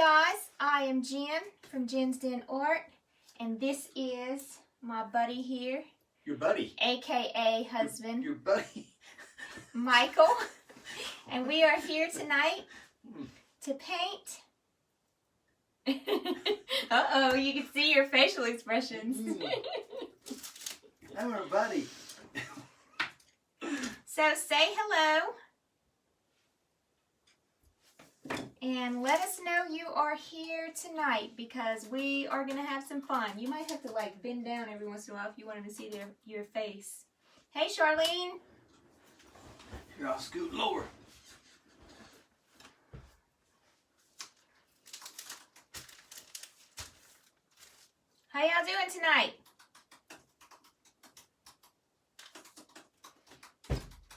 guys, I am Jen from Jen's Den Art, and this is my buddy here. Your buddy. AKA husband. Your buddy. Michael. And we are here tonight to paint. Uh-oh, you can see your facial expressions. I'm our buddy. So say hello. And let us know you are here tonight because we are going to have some fun. You might have to like bend down every once in a while if you want them to see your face. Hey, Charlene. Here, I'll scoot lower. How y'all doing tonight?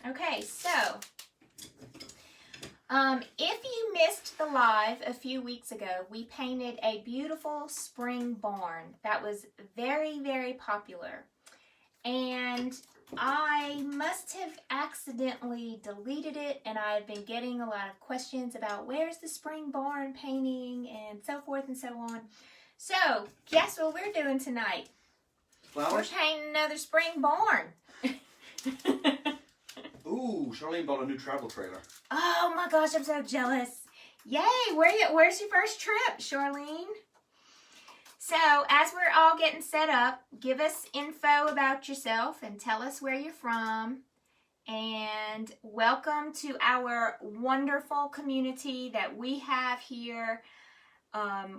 Okay, so if you missed the live a few weeks ago, we painted a beautiful spring barn that was very, very popular. And I must have accidentally deleted it, and I've been getting a lot of questions about where's the spring barn painting and so forth and so on. So, guess what we're doing tonight? Flowers? We're painting another spring barn. Ooh, Charlene bought a new travel trailer. Oh my gosh, I'm so jealous. Yay, where's your first trip, Charlene? So, as we're all getting set up, give us info about yourself and tell us where you're from. And welcome to our wonderful community that we have here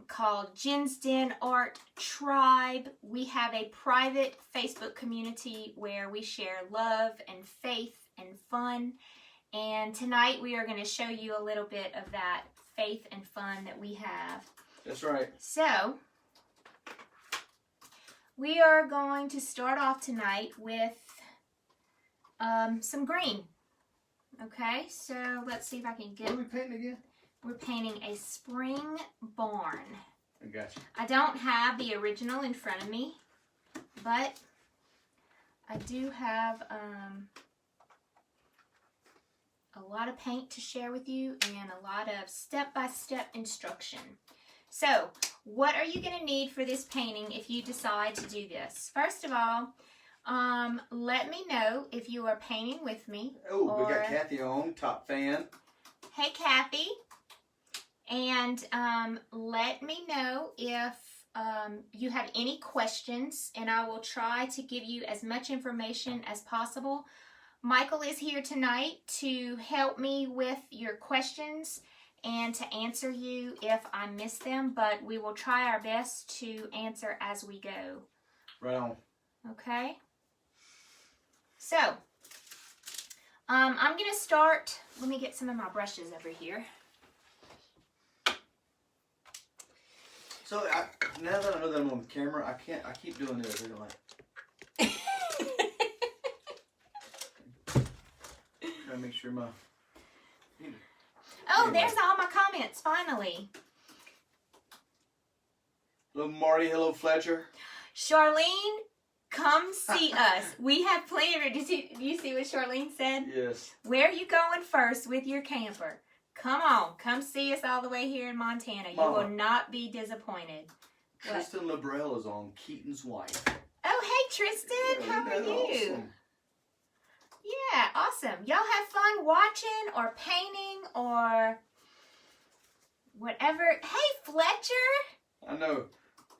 called Jen's Den Art Tribe. We have a private Facebook community where we share love and faith and fun. And tonight we are going to show you a little bit of that faith and fun that we have. That's right. So, we are going to start off tonight with some green. Okay, so let's see if I can get... What are we painting again? We're painting a spring barn. I got you. I don't have the original in front of me, but I do have a lot of paint to share with you and a lot of step-by-step instruction. So, what are you going to need for this painting if you decide to do this? First of all, let me know if you are painting with me. Oh, we got Kathy on, top fan. Hey, Kathy. And let me know if you have any questions, and I will try to give you as much information as possible. Michael is here tonight to help me with your questions and to answer you if I miss them, but we will try our best to answer as we go. Right on. Okay? So, I'm going to start, let me get some of my brushes over here. So, now that I know that I'm on camera, I keep doing this. They're like... Trying to make sure my... Oh, there's all my comments, finally. Hello, Marty. Hello, Fletcher. Charlene, come see us. We have plenty. Do you see what Charlene said? Yes. Where are you going first with your camper? Come on. Come see us all the way here in Montana. Mama. You will not be disappointed. Tristan Labrelle is on, Keaton's wife. Oh, hey, Tristan. Yeah, How are you? awesome. Yeah, awesome. Y'all have fun watching or painting or whatever. Hey, Fletcher. I know.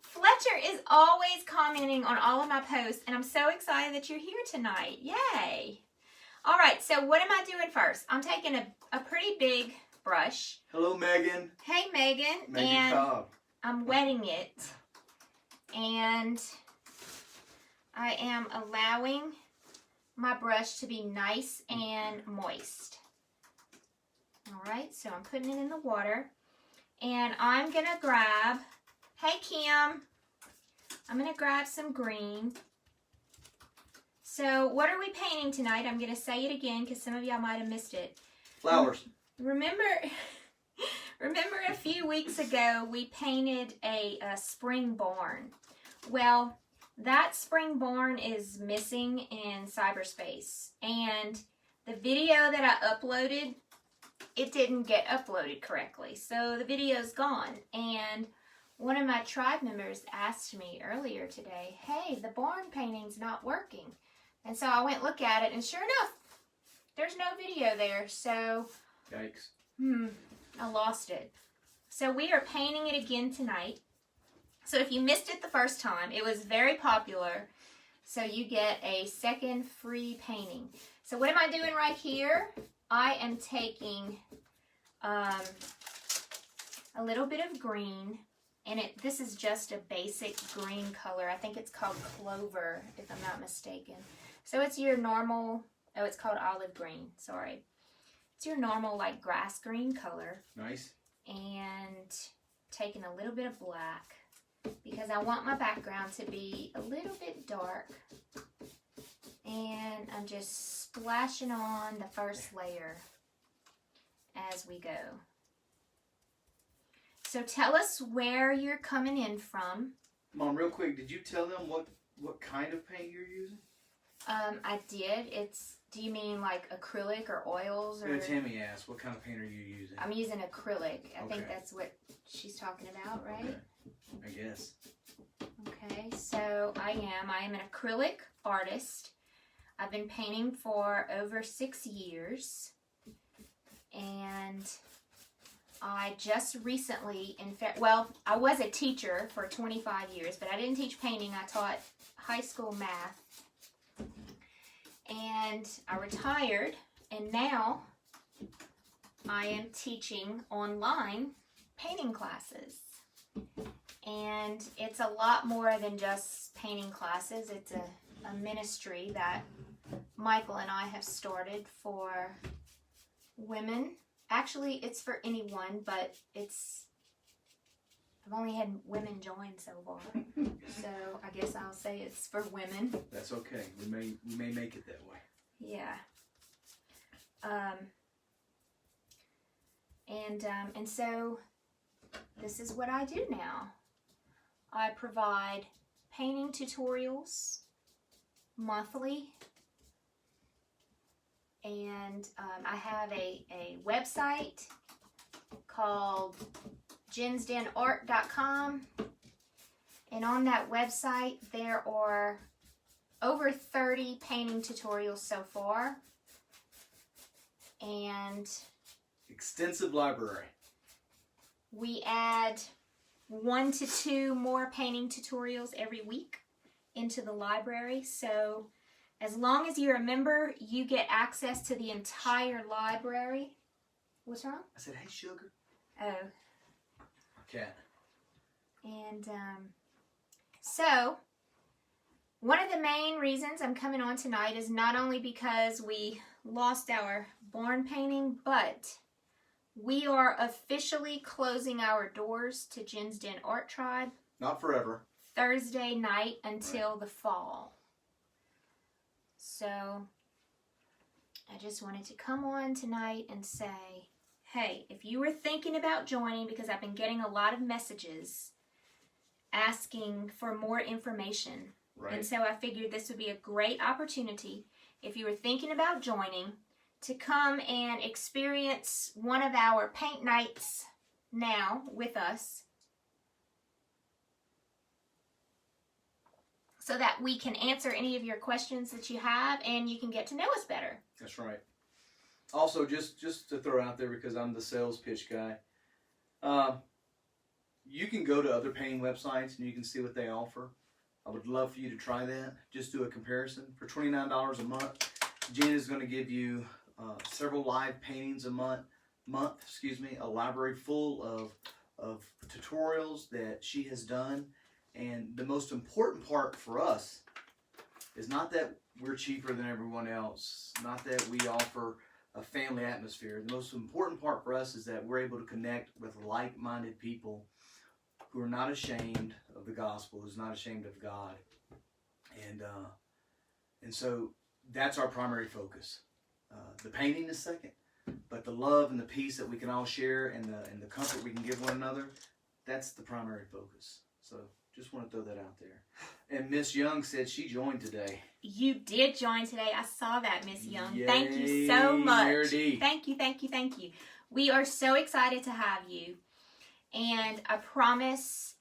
Fletcher is always commenting on all of my posts, and I'm so excited that you're here tonight. Yay. All right, so what am I doing first? I'm taking a pretty big brush. Hello, Megan. Hey, Megan. Megan Cobb. I'm wetting it, and I am allowing my brush to be nice and moist. All right, so I'm putting it in the water, and I'm gonna grab, hey Kim, I'm gonna grab some green. So what are we painting tonight? I'm gonna say it again because some of y'all might have missed it. Flowers. Remember a few weeks ago we painted a spring barn. Well, that spring barn is missing in cyberspace, and the video that I uploaded it didn't get uploaded correctly. So the video's gone. And one of my tribe members asked me earlier today, hey, the barn painting's not working. And so I went look at it, and sure enough, there's no video there. So, Yikes. I lost it. So we are painting it again tonight. So if you missed it the first time, it was very popular. So you get a second free painting. So what am I doing right here? I am taking a little bit of green, and this is just a basic green color. I think it's called clover, if I'm not mistaken. So it's your normal, oh, it's called olive green, sorry. It's your normal, like, grass green color. Nice. And taking a little bit of black, because I want my background to be a little bit dark. And I'm just splashing on the first layer as we go. So tell us where you're coming in from. Mom, real quick, did you tell them what kind of paint you're using? I did. Do you mean like acrylic or oils? Or? Yeah, Tammy asked, what kind of paint are you using? I'm using acrylic. I think Okay. that's what she's talking about, right? Okay. I guess. Okay, so I am an acrylic artist. I've been painting for over 6 years, and I just recently, I was a teacher for 25 years, but I didn't teach painting. I taught high school math, and I retired, and now I am teaching online painting classes. And it's a lot more than just painting classes. It's a ministry that Michael and I have started for women. Actually, it's for anyone, but I've only had women join so far. So I guess I'll say it's for women. That's okay. We may make it that way. Yeah. And so this is what I do now. I provide painting tutorials monthly, and I have a website called jensdenart.com, and on that website there are over 30 painting tutorials so far, and extensive library. We add 1 to 2 more painting tutorials every week into the library. So as long as you're a member, you get access to the entire library. What's wrong? I said, hey, sugar. Oh. Cat. And so one of the main reasons I'm coming on tonight is not only because we lost our barn painting, but we are officially closing our doors to Jen's Den Art Tribe. Not forever. Thursday night until the fall. So I just wanted to come on tonight and say, hey, if you were thinking about joining, because I've been getting a lot of messages asking for more information. Right. And so I figured this would be a great opportunity, if you were thinking about joining, to come and experience one of our paint nights now with us, so that we can answer any of your questions that you have and you can get to know us better. That's right. Also, just to throw out there, because I'm the sales pitch guy, you can go to other painting websites and you can see what they offer. I would love for you to try that. Just do a comparison. For $29 a month, Jen is going to give you several live paintings a month, a library full of tutorials that she has done. And the most important part for us is not that we're cheaper than everyone else, not that we offer a family atmosphere. The most important part for us is that we're able to connect with like-minded people who are not ashamed of the gospel, who's not ashamed of God. And so that's our primary focus. The painting is second, but the love and the peace that we can all share and the comfort we can give one another, that's the primary focus. So just want to throw that out there. And Miss Young said she joined today. You did join today. I saw that, Miss Young. Yay, Thank you so much. Meredith. Thank you, thank you, thank you. We are so excited to have you, and I promise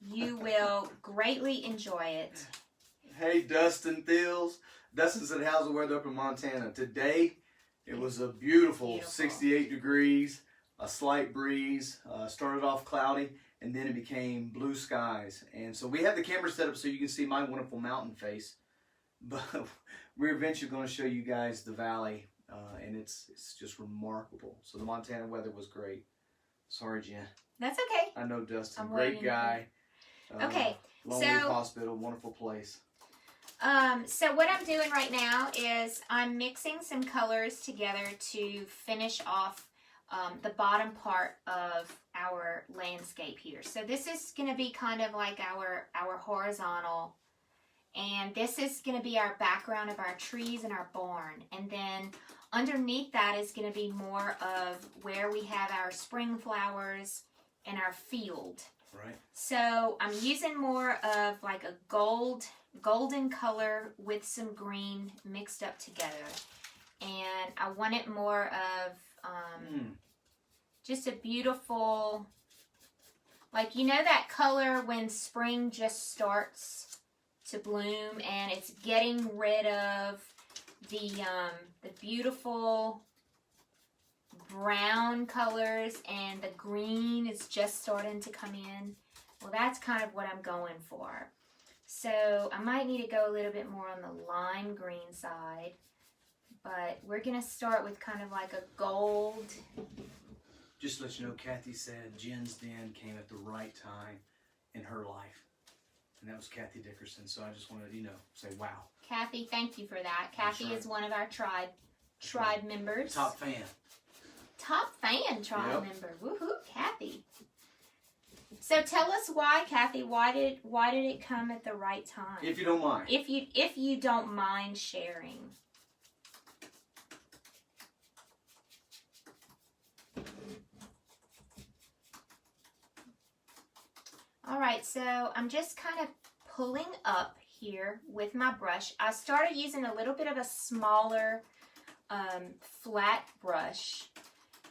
you will greatly enjoy it. Hey, Dustin Thills. Dustin said, how's the weather up in Montana? Today, it was a beautiful 68 degrees, a slight breeze, started off cloudy, and then it became blue skies. And so we have the camera set up so you can see my wonderful mountain face. But we're eventually going to show you guys the valley, and it's just remarkable. So the Montana weather was great. Sorry, Jen. That's okay. I know Dustin, I'm great guy. Okay, Lone Wolf Hospital, wonderful place. So what I'm doing right now is I'm mixing some colors together to finish off the bottom part of our landscape here. So this is going to be kind of like our horizontal, and this is going to be our background of our trees and our barn. And then underneath that is going to be more of where we have our spring flowers and our field. Right. So I'm using more of like a golden color with some green mixed up together. And I want it more of just a beautiful, like, you know that color when spring just starts to bloom and it's getting rid of the beautiful brown colors and the green is just starting to come in. Well, that's kind of what I'm going for. So I might need to go a little bit more on the lime green side, but we're going to start with kind of like a gold. Just to let you know, Kathy said Jen's Den came at the right time in her life. And that was Kathy Dickerson. So I just wanted to, say wow. Kathy, thank you for that. Kathy is one of our tribe members. Top fan. Top fan tribe member. Woohoo, Kathy. So tell us why, Kathy. Why did it come at the right time? If you don't mind. If you don't mind sharing. All right, so I'm just kind of pulling up here with my brush. I started using a little bit of a smaller flat brush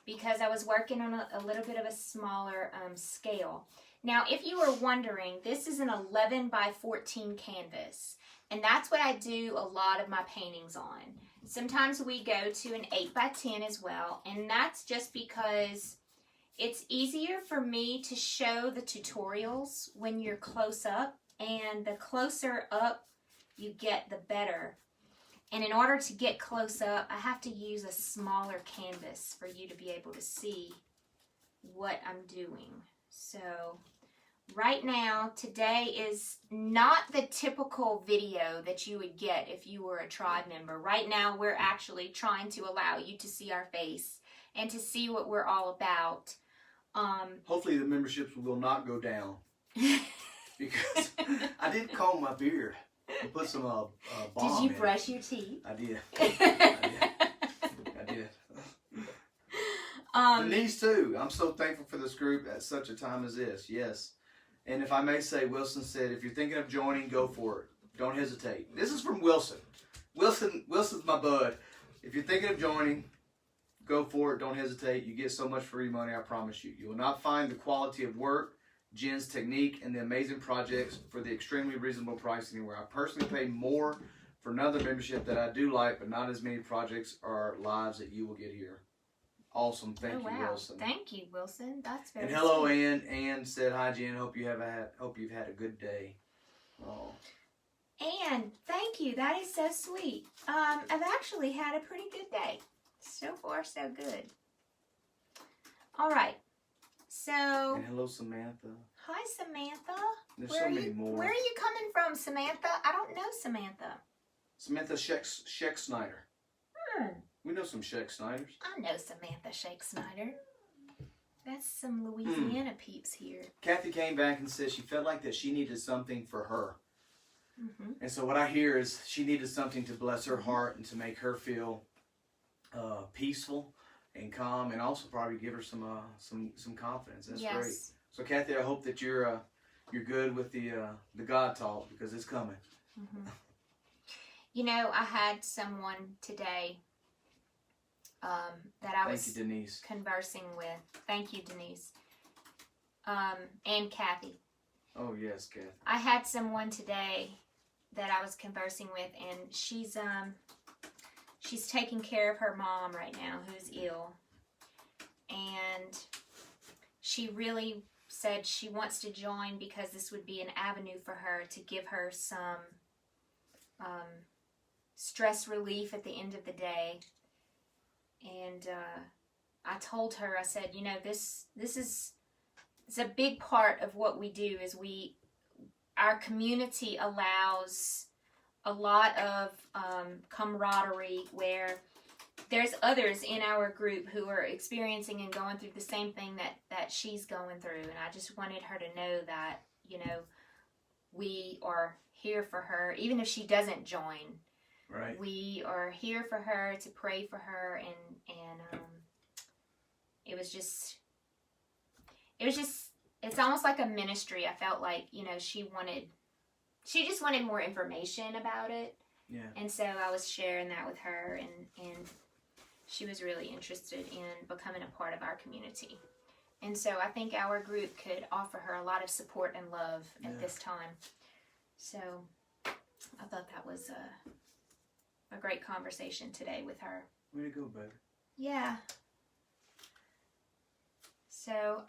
because I was working on a little bit of a smaller scale. Now, if you were wondering, this is an 11 by 14 canvas, and that's what I do a lot of my paintings on. Sometimes we go to an 8 by 10 as well, and that's just because it's easier for me to show the tutorials when you're close up, and the closer up you get, the better. And in order to get close up, I have to use a smaller canvas for you to be able to see what I'm doing. So right now, today is not the typical video that you would get if you were a tribe member. Right now, we're actually trying to allow you to see our face and to see what we're all about. Hopefully the memberships will not go down because I did comb my beard and put some balm in. Did you brush your teeth? I did. I did. Denise too. I'm so thankful for this group at such a time as this. Yes. And if I may say, Wilson said, if you're thinking of joining, go for it. Don't hesitate. This is from Wilson. Wilson's my bud. If you're thinking of joining, go for it. Don't hesitate. You get so much free money, I promise you. You will not find the quality of work, Jen's technique, and the amazing projects for the extremely reasonable price anywhere. I personally pay more for another membership that I do like, but not as many projects or lives that you will get here. Awesome. Thank you, Wilson. Thank you, Wilson. That's very And hello, sweet. Ann. Ann said, hi, Jen. Hope you've had a good day. Oh. Ann, thank you. That is so sweet. I've actually had a pretty good day. So far, so good. All right. So. And hello, Samantha. Hi, Samantha. There's so many more. Where are you coming from, Samantha? I don't know Samantha. Samantha Sheck Snyder. We know some Sheck Snyders. I know Samantha Shake Snyder. That's some Louisiana peeps here. Kathy came back and said she felt like that she needed something for her. Mm-hmm. And so what I hear is she needed something to bless her heart and to make her feel peaceful and calm, and also probably give her some confidence. That's great. So Kathy, I hope that you're good with the God talk, because it's coming. Mm-hmm. You know, I had someone today that I Thank was you, Denise. conversing with. Thank you, Denise. And Kathy. Oh, yes, Kathy. I had someone today that I was conversing with, and she's taking care of her mom right now who's ill. And she really said she wants to join because this would be an avenue for her to give her some stress relief at the end of the day. And I told her, I said, you know, this is it's a big part of what we do is our community allows a lot of camaraderie where there's others in our group who are experiencing and going through the same thing that she's going through. And I just wanted her to know that, you know, we are here for her, even if she doesn't join. Right. We are here for her, to pray for her, and it's almost like a ministry. I felt like, you know, she just wanted more information about it. Yeah. And so I was sharing that with her, and she was really interested in becoming a part of our community. And so I think our group could offer her a lot of support and love at this time. So I thought that was a great conversation today with her. Way to go, baby. Yeah. So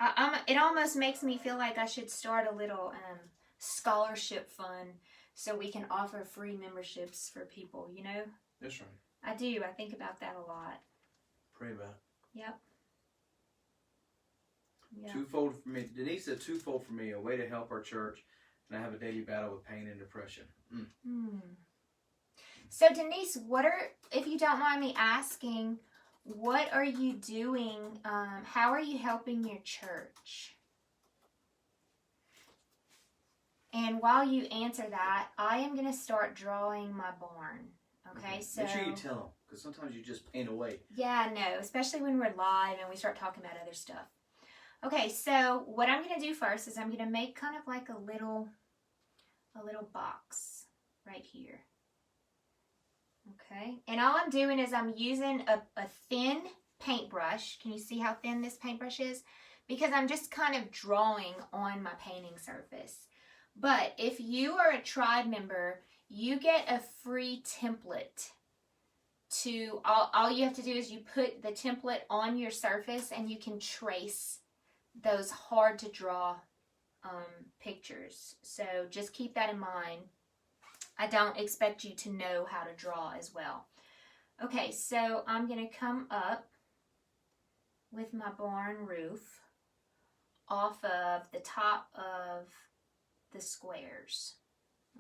it almost makes me feel like I should start a little scholarship fund so we can offer free memberships for people, you know? That's right. I do. I think about that a lot. Pray about it. Yep. Yep. Twofold for me. Denise said twofold for me, a way to help our church, and I have a daily battle with pain and depression. So Denise, if you don't mind me asking, what are you doing? How are you helping your church? And while you answer that, I am going to start drawing my barn. Okay, so make sure you tell them, because sometimes you just paint away. Yeah, no, especially when we're live and we start talking about other stuff. Okay, so what I'm going to do first is I'm going to make kind of like a little box right here. Okay, and all I'm doing is I'm using a thin paintbrush. Can you see how thin this paintbrush is? Because I'm just kind of drawing on my painting surface. But if you are a tribe member, you get a free template. All you have to do is you put the template on your surface and you can trace those hard to draw pictures. So just keep that in mind. I don't expect you to know how to draw as well. Okay, so I'm going to come up with my barn roof off of the top of the squares.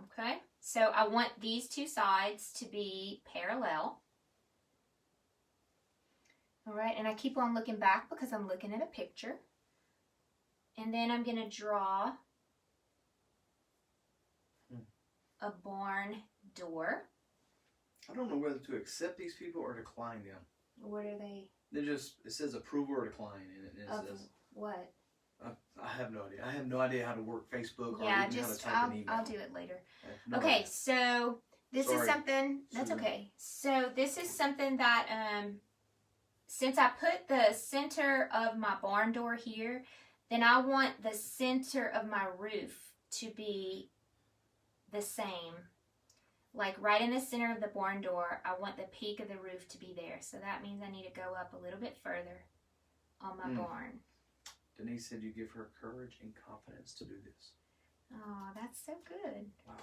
Okay, so I want these two sides to be parallel. All right, and I keep on looking back because I'm looking at a picture. And then I'm going to draw a barn door. I don't know whether to accept these people or decline them. What are they? They're just, it says approval or decline in it. Of what? I have no idea. I have no idea how to work Facebook or Yeah, even how to just type an email. I'll do it later. No Okay, idea. so this is something, that's Susan. okay. So this is something that, since I put the center of my barn door here, then I want the center of my roof to be the same. Like right in the center of the barn door, I want the peak of the roof to be there. So that means I need to go up a little bit further on my barn. Denise said you give her courage and confidence to do this. Oh, that's so good. Wow.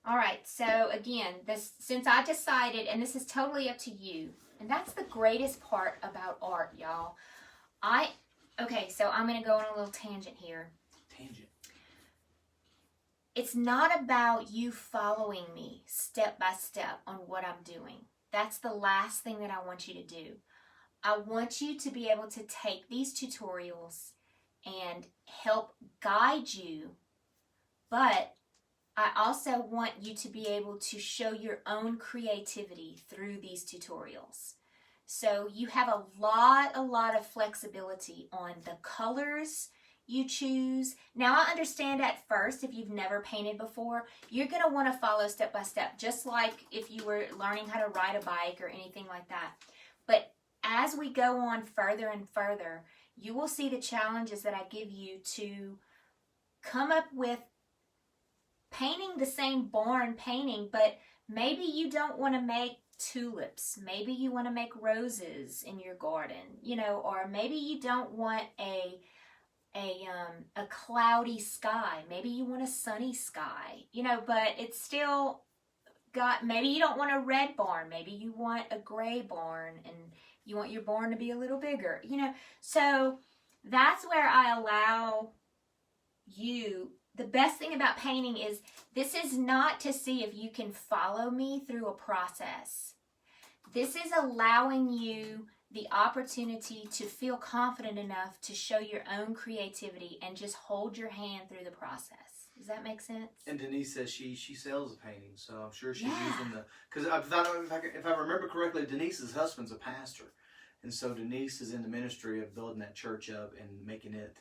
All right, so again, since I decided, and this is totally up to you, and that's the greatest part about art, y'all. Okay, so I'm going to go on a little tangent here. Tangent. It's not about you following me step by step on what I'm doing. That's the last thing that I want you to do. I want you to be able to take these tutorials and help guide you, but I also want you to be able to show your own creativity through these tutorials. So you have a lot of flexibility on the colors you choose. Now I understand at first, if you've never painted before, you're going to want to follow step by step, just like if you were learning how to ride a bike or anything like that. But as we go on further and further, you will see the challenges that I give you to come up with painting the same barn painting, but maybe you don't want to make tulips. Maybe you want to make roses in your garden, you know, or maybe you don't want a cloudy sky. Maybe you want a sunny sky, you know, but it's still got, maybe you don't want a red barn. Maybe you want a gray barn and you want your barn to be a little bigger, you know. So that's where I allow you. The best thing about painting is this is not to see if you can follow me through a process. This is allowing you the opportunity to feel confident enough to show your own creativity and just hold your hand through the process. Does that make sense? And Denise says she sells the paintings, so I'm sure she's using the, because if I remember correctly, Denise's husband's a pastor, and so Denise is in the ministry of building that church up and making it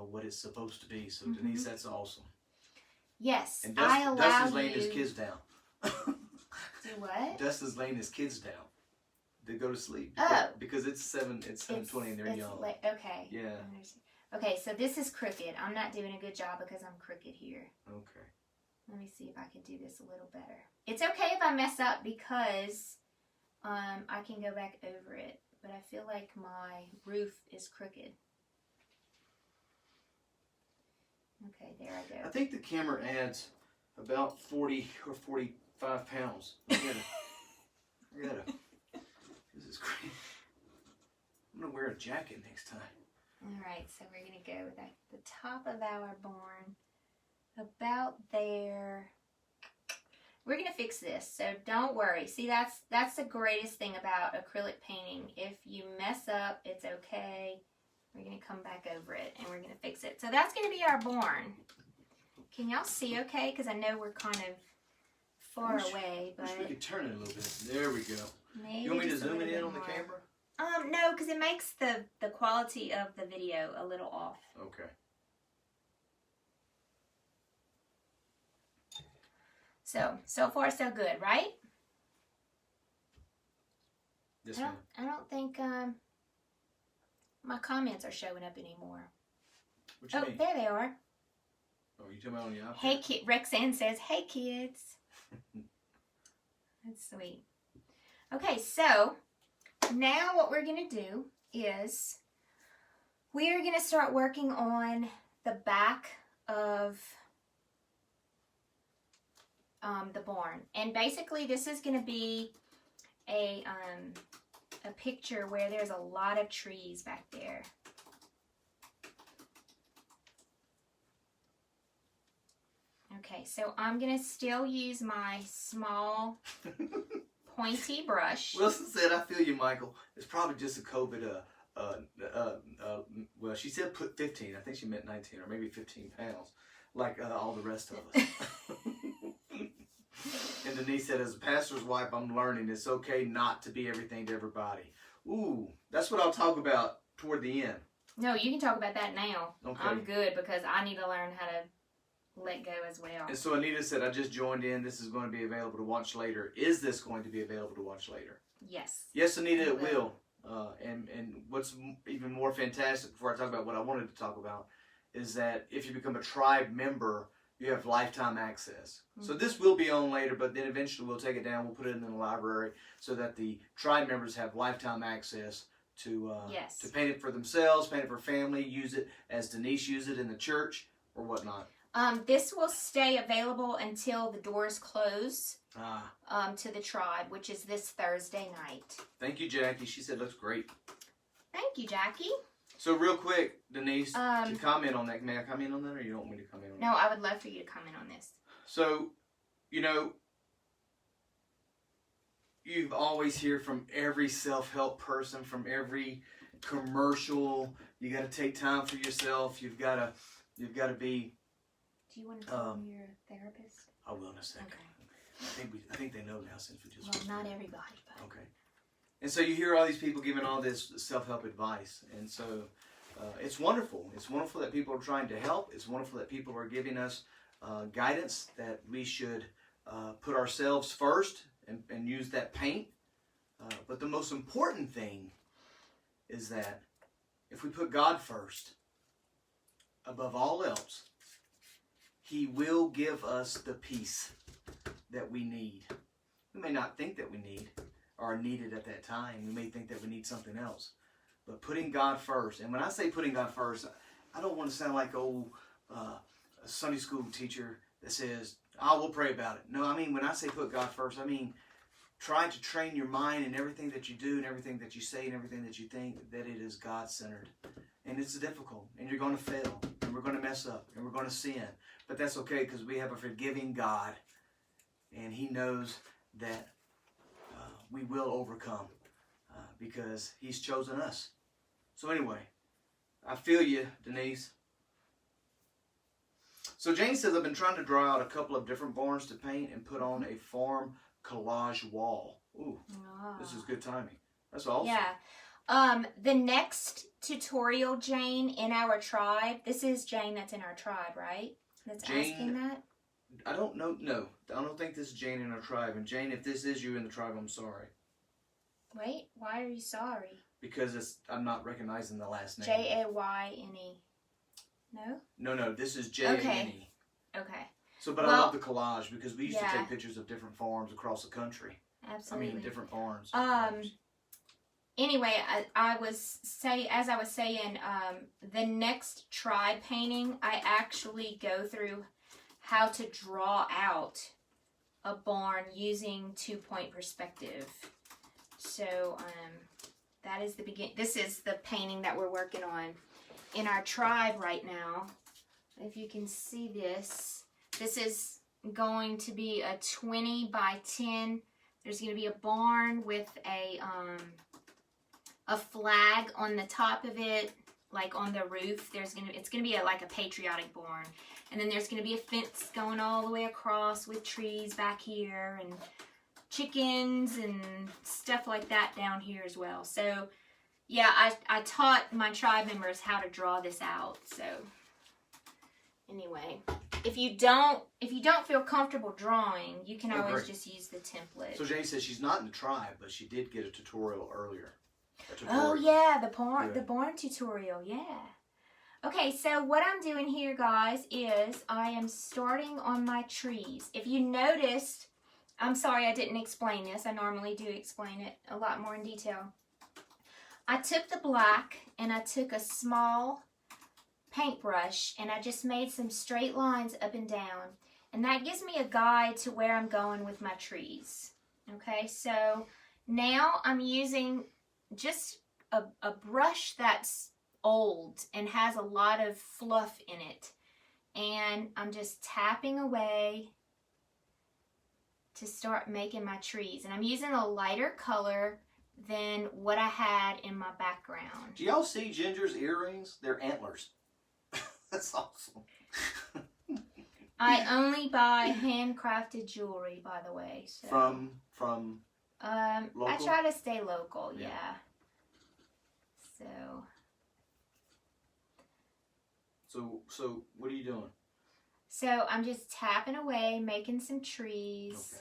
what it's supposed to be. So Denise, that's awesome. Yes, and I allow Dustin's you. laying his kids down. Do what? Dustin's laying his kids down. They go to sleep. Oh, because it's 7:20 and they're young. Okay. Yeah. Okay, so this is crooked. I'm not doing a good job because I'm crooked here. Okay. Let me see if I can do this a little better. It's okay if I mess up because I can go back over it, but I feel like my roof is crooked. Okay, there I go. I think the camera adds about 40 or 45 pounds. I gotta. This is crazy. I'm gonna wear a jacket next time. Alright, so we're going to go with the top of our barn about there. We're going to fix this, so don't worry. See, that's the greatest thing about acrylic painting. If you mess up, it's okay. We're going to come back over it, and we're going to fix it. So that's going to be our barn. Can y'all see okay? Because I know we're kind of far away. But wish we could turn it a little bit. There we go. Maybe you want me to zoom it in on more. the camera? No, because it makes the quality of the video a little off. Okay. So far so good, right? Yes, I don't think my comments are showing up anymore. What you mean? There they are. Oh, you talking about on the iPad? Hey, Rexanne says, "Hey, kids." That's sweet. Okay, so now what we're going to do is we're going to start working on the back of the barn. And basically this is going to be a picture where there's a lot of trees back there. Okay, so I'm going to still use my small pointy brush. Wilson said, I feel you, Michael. It's probably just a COVID, well, she said put 15. I think she meant 19 or maybe 15 pounds, like all the rest of us. And Denise said, as a pastor's wife, I'm learning it's okay not to be everything to everybody. Ooh, that's what I'll talk about toward the end. No, you can talk about that now. Okay. I'm good because I need to learn how to let go as well. And so Anita said, I just joined in. This is going to be available to watch later. Is this going to be available to watch later? Yes. Yes, Anita, it will. And what's even more fantastic, before I talk about what I wanted to talk about, is that if you become a tribe member, you have lifetime access. So this will be on later, but then eventually we'll take it down. We'll put it in the library so that the tribe members have lifetime access to to paint it for themselves, paint it for family, use it as Denise used it in the church or whatnot. This will stay available until the doors close to the tribe, which is this Thursday night. Thank you, Jackie. She said looks great. Thank you, Jackie. So real quick, Denise, to comment on that. May I comment on that, or you don't want me to comment on that? No, I would love for you to comment on this. So, you know, you've always hear from every self-help person, from every commercial, you got to take time for yourself. You've got to be. Do you want to tell me your therapist? I will in a second. Okay. I think they know now since we just. Well, not everybody, but. Okay. And so you hear all these people giving all this self-help advice, and so it's wonderful. It's wonderful that people are trying to help. It's wonderful that people are giving us guidance that we should put ourselves first and use that paint. But the most important thing is that if we put God first, above all else, He will give us the peace that we need. We may not think that we need or are needed at that time. We may think that we need something else. But putting God first, and when I say putting God first, I don't want to sound like a Sunday school teacher that says, "Oh, we'll pray about it." No, I mean, when I say put God first, I mean try to train your mind in everything that you do and everything that you say and everything that you think that it is God-centered. And it's difficult, and you're going to fail, and we're going to mess up, and we're going to sin. But that's okay, because we have a forgiving God, and He knows that we will overcome because He's chosen us. So anyway, I feel you, Denise. So Jane says, I've been trying to draw out a couple of different barns to paint and put on a farm collage wall. Ooh, This is good timing. That's awesome. Yeah. The next tutorial, Jane, in our tribe, this is Jane that's in our tribe, right? That's Jane, asking that? I don't know. No, I don't think this is Jane in our tribe. And Jane, if this is you in the tribe, I'm sorry. Wait, why are you sorry? Because I'm not recognizing the last name. Jayne. No? No, this is Jayne. Okay. So, but I love the collage because we used to Yeah. take pictures of different farms across the country. Absolutely. I mean, different farms. Anyway, as I was saying, the next tribe painting, I actually go through how to draw out a barn using 2-point perspective. So, that is the begin. This is the painting that we're working on in our tribe right now. If you can see this, this is going to be a 20 by 10. There's going to be a barn with a flag on the top of it, like on the roof. It's gonna be like a patriotic barn, and then there's gonna be a fence going all the way across with trees back here and chickens and stuff like that down here as well. So yeah, I taught my tribe members how to draw this out. So anyway, if you don't feel comfortable drawing, you can always just use the template. So Jane says she's not in the tribe, but she did get a tutorial earlier. Oh yeah, the barn tutorial, yeah. Okay, so what I'm doing here, guys, is I am starting on my trees. If you noticed, I'm sorry I didn't explain this. I normally do explain it a lot more in detail. I took the black and I took a small paintbrush and I just made some straight lines up and down. And that gives me a guide to where I'm going with my trees. Okay, so now I'm using just a brush that's old and has a lot of fluff in it. And I'm just tapping away to start making my trees. And I'm using a lighter color than what I had in my background. Do y'all see Ginger's earrings? They're antlers. That's awesome. I only buy handcrafted jewelry, by the way. So. From local? I try to stay local, yeah. So what are you doing? So I'm just tapping away, making some trees.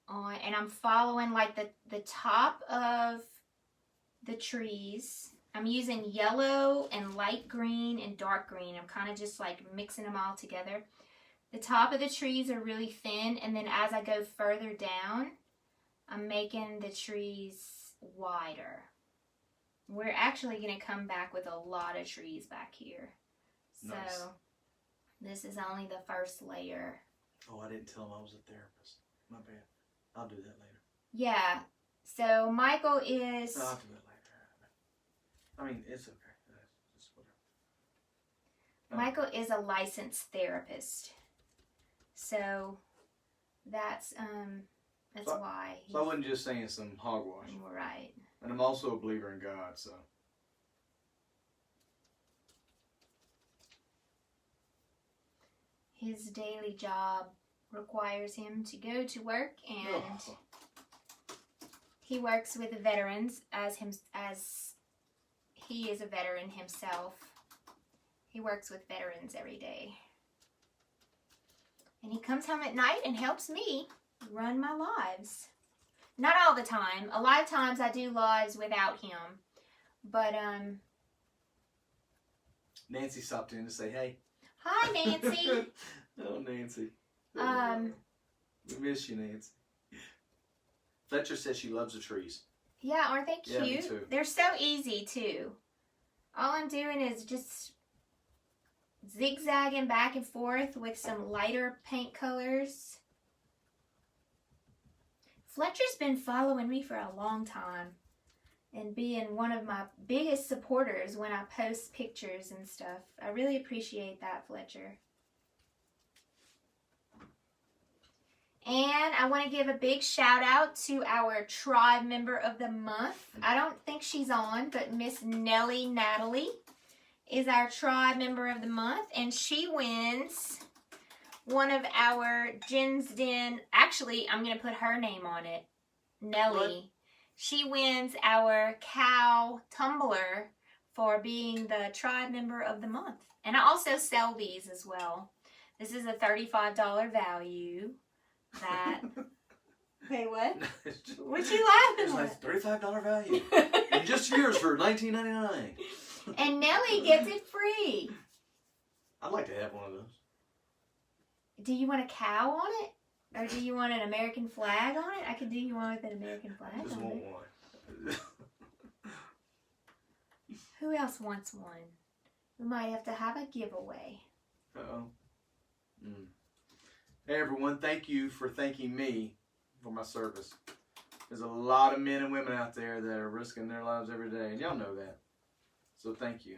Okay. And I'm following like the top of the trees. I'm using yellow and light green and dark green. I'm kind of just like mixing them all together. The top of the trees are really thin, and then as I go further down, I'm making the trees wider. We're actually going to come back with a lot of trees back here. So nice. This is only the first layer. Oh, I didn't tell him I was a therapist. My bad. I'll do that later. Yeah. So Michael is... No, I'll do it later. I mean, it's okay. It's whatever. Michael is a licensed therapist. So that's why. So I wasn't just saying some hogwash. Right. And I'm also a believer in God, so. His daily job requires him to go to work, and he works with the veterans as he is a veteran himself. He works with veterans every day. And he comes home at night and helps me run my lives. Not all the time. A lot of times I do lives without him. But, Nancy stopped in to say, hey. hi, Nancy. Oh, Nancy. We miss you, Nancy. Fletcher says she loves the trees. Yeah, aren't they cute? Yeah, me too. They're so easy, too. All I'm doing is just zigzagging back and forth with some lighter paint colors. Fletcher's been following me for a long time and being one of my biggest supporters when I post pictures and stuff. I really appreciate that, Fletcher. And I want to give a big shout out to our tribe member of the month. I don't think she's on, but Miss Nellie Natalie is our tribe member of the month, and she wins one of our Jen's Den. Actually, I'm going to put her name on it. Nellie. What? She wins our cow tumbler for being the tribe member of the month. And I also sell these as well. This is a $35 value. That. Hey, what? What you laughing at? It's like $35 value. And just yours for $19.99. And Nellie gets it free. I'd like to have one of those. Do you want a cow on it? Or do you want an American flag on it? I could do you one with an American flag on it. I just want one. Who else wants one? We might have to have a giveaway. Uh-oh. Hey everyone, thank you for thanking me for my service. There's a lot of men and women out there that are risking their lives every day, and y'all know that. So thank you.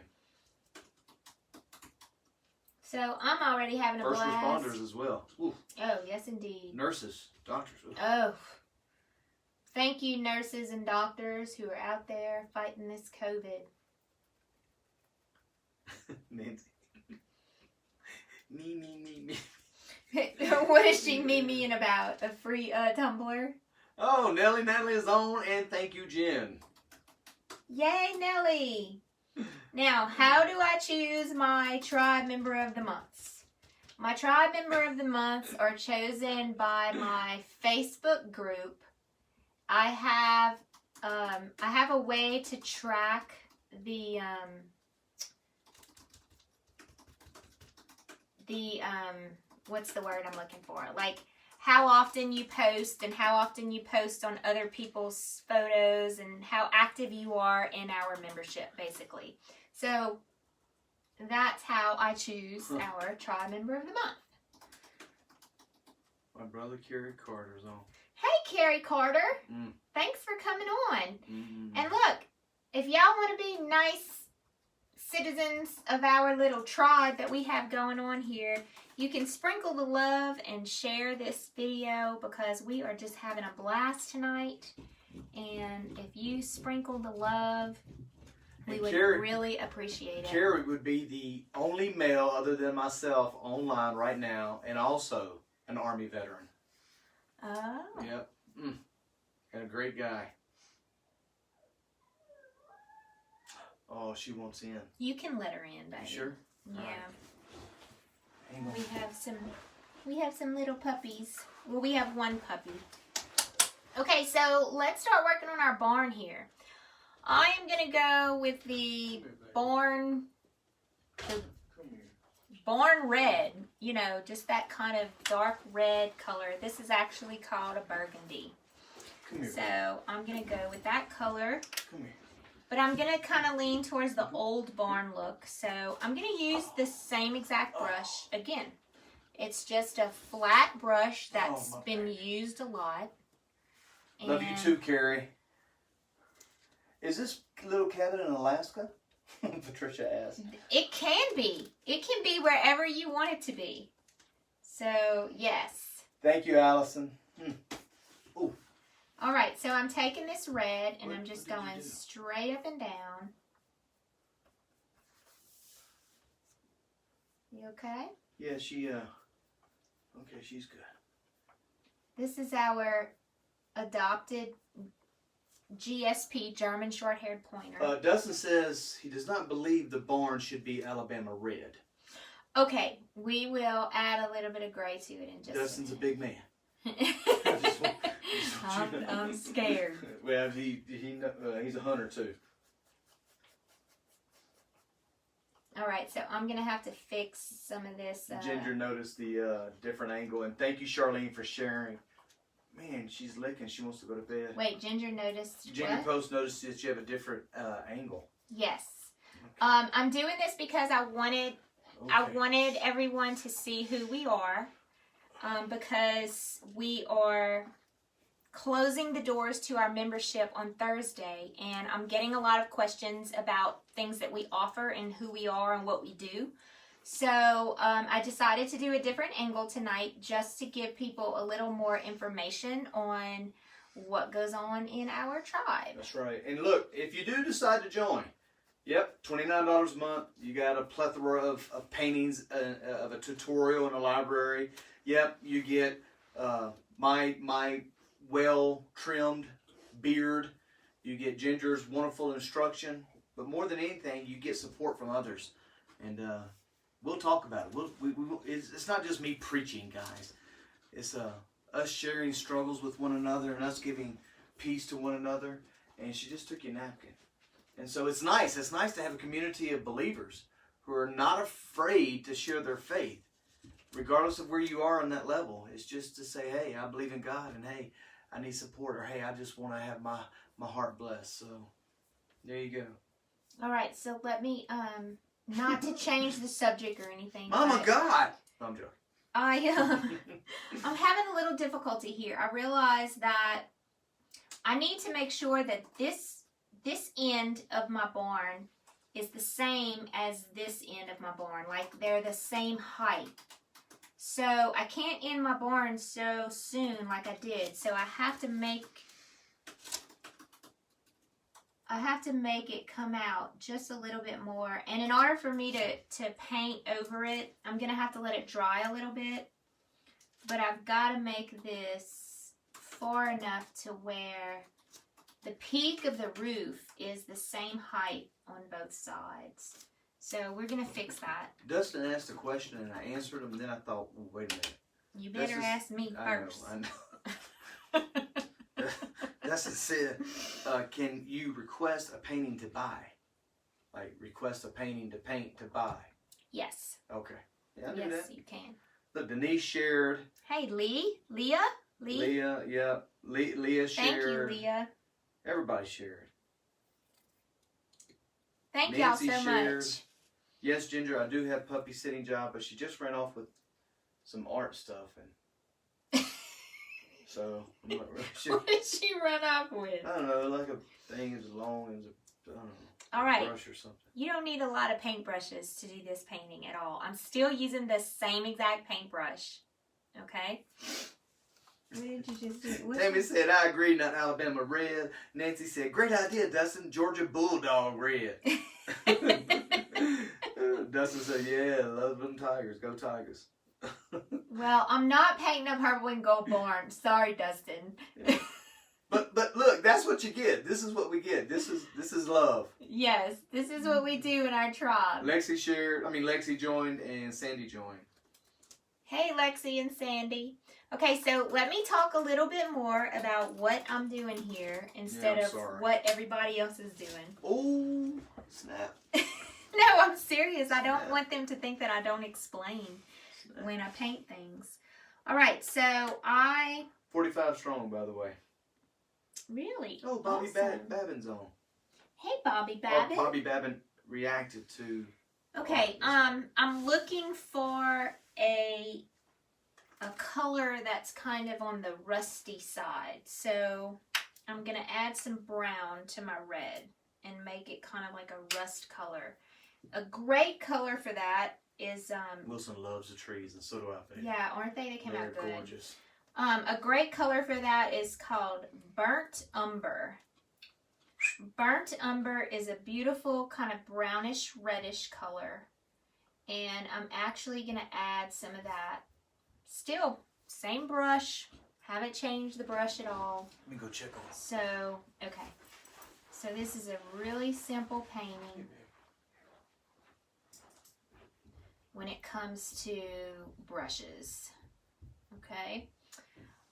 So I'm already having a blast. First responders as well. Ooh. Oh, yes indeed. Nurses, doctors. Ooh. Oh. Thank you, nurses and doctors who are out there fighting this COVID. Nancy. Me. What is she me-meing about? A free tumbler? Oh, Natalie is on, and thank you, Jen. Yay, Nellie! Now, how do I choose my tribe member of the months? My tribe member of the months are chosen by my Facebook group. I have a way to track the what's the word I'm looking for? Like how often you post and how often you post on other people's photos and how active you are in our membership, basically. So that's how I choose our tribe member of the month. My brother Carrie Carter's on. Hey, Carrie Carter. Thanks for coming on. And look, if y'all want to be nice citizens of our little tribe that we have going on here, you can sprinkle the love and share this video because we are just having a blast tonight. And if you sprinkle the love, we would really appreciate it. Carrie would be the only male other than myself online right now, and also an Army veteran. Oh. Yep. And a great guy. Oh, she wants in. You can let her in, baby. You sure? Yeah. Right. Hang on. We have some little puppies. Well, we have one puppy. Okay, so let's start working on our barn here. I am gonna go with the Born Red. You know, just that kind of dark red color. This is actually called a burgundy. Come here. So I'm gonna go with that color. Come here. But I'm going to kind of lean towards the old barn look. So I'm going to use the same exact brush again. It's just a flat brush that's been used a lot. Love you too, Carrie. Is this little cabin in Alaska? Patricia asked. It can be. It can be wherever you want it to be. So, yes. Thank you, Allison. Ooh. All right, so I'm taking this red and I'm just going straight up and down. You okay? Yeah, okay, she's good. This is our adopted GSP, German Short-Haired Pointer. Dustin says he does not believe the barn should be Alabama red. Okay, we will add a little bit of gray to it in just Dustin's a big man. I'm scared. Well, he's a hunter too. All right, so I'm going to have to fix some of this. Ginger noticed the different angle, and thank you, Charlene, for sharing. Man, she's licking. She wants to go to bed. Wait, Ginger noticed Ginger what? Post noticed that you have a different angle. Yes. Okay. I'm doing this because I wanted everyone to see who we are, because we are closing the doors to our membership on Thursday, and I'm getting a lot of questions about things that we offer and who we are and what we do. So I decided to do a different angle tonight just to give people a little more information on what goes on in our tribe. That's right. And look, if you do decide to join, yep, $29 a month. You got a plethora of paintings, of a tutorial in a library. Yep, you get my well-trimmed beard. You get Ginger's wonderful instruction. But more than anything, you get support from others. And we'll talk about it. It's not just me preaching, guys. It's us sharing struggles with one another and us giving peace to one another. And she just took your napkin. And so it's nice. It's nice to have a community of believers who are not afraid to share their faith, regardless of where you are on that level. It's just to say, hey, I believe in God, and hey, I need support, or hey, I just want to have my heart blessed. So there you go. All right, so let me, not to change the subject or anything. Mama God! No, I'm joking. I'm having a little difficulty here. I realize that I need to make sure that this end of my barn is the same as this end of my barn. Like, they're the same height. So I can't end my barn so soon like I did. So I have to make it come out just a little bit more. And in order for me to paint over it, I'm going to have to let it dry a little bit. But I've got to make this far enough to where the peak of the roof is the same height on both sides. So we're going to fix that. Dustin asked a question and I answered him, and then I thought, well, wait a minute. You better ask me first. I know. Dustin said, can you request a painting to buy? Like, request a painting to paint to buy? Yes. Okay. Yeah, I knew yes, that. you can. Look, Denise shared. Hey, Leah? Leah, yeah. Leah shared. Thank you, Leah. Everybody shared. Thank y'all so shared. much. Yes, Ginger, I do have puppy sitting job, but she just ran off with some art stuff, and so I'm not really sure. What did she run off with? I don't know, like a thing as long as I don't know. All right. Brush or something. You don't need a lot of paintbrushes to do this painting at all. I'm still using the same exact paintbrush. Okay? What did you just do? Tammy said, I agree, not Alabama red. Nancy said, great idea, Dustin. Georgia Bulldog red. Dustin said, yeah, love them Tigers. Go Tigers. Well, I'm not painting a purple and gold barn. Sorry, Dustin. Yeah. But look, that's what you get. This is what we get. This is love. Yes, this is what we do in our tribe. Lexi joined and Sandy joined. Hey, Lexi and Sandy. Okay, so let me talk a little bit more about what I'm doing here instead of what everybody else is doing. Oh, snap. No, I'm serious. I don't want them to think that I don't explain when I paint things. All right, so 45 strong, by the way. Really? Oh, Bobby awesome. Babin's on. Hey, Bobby Babin. Bobby Babin reacted to... Okay, I'm looking for a color that's kind of on the rusty side. So I'm going to add some brown to my red and make it kind of like a rust color. A great color for that is... Wilson loves the trees, and so do I, baby. Yeah, aren't they? They came out good. They're gorgeous. A great color for that is called Burnt Umber. Burnt Umber is a beautiful kind of brownish reddish color. And I'm actually going to add some of that. Still, same brush. Haven't changed the brush at all. Let me go check on it. So, okay. So this is a really simple painting when it comes to brushes. Okay.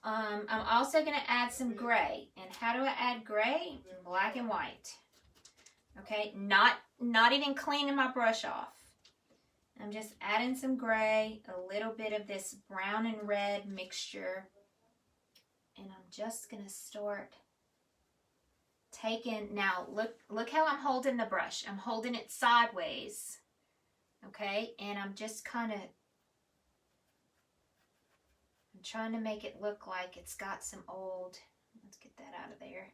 I'm also going to add some gray. And how do I add gray? Black and white. Okay. Not even cleaning my brush off. I'm just adding some gray, a little bit of this brown and red mixture. And I'm just going to start taking, now look how I'm holding the brush. I'm holding it sideways. Okay, and I'm just kind of, I'm trying to make it look like it's got some old, let's get that out of there.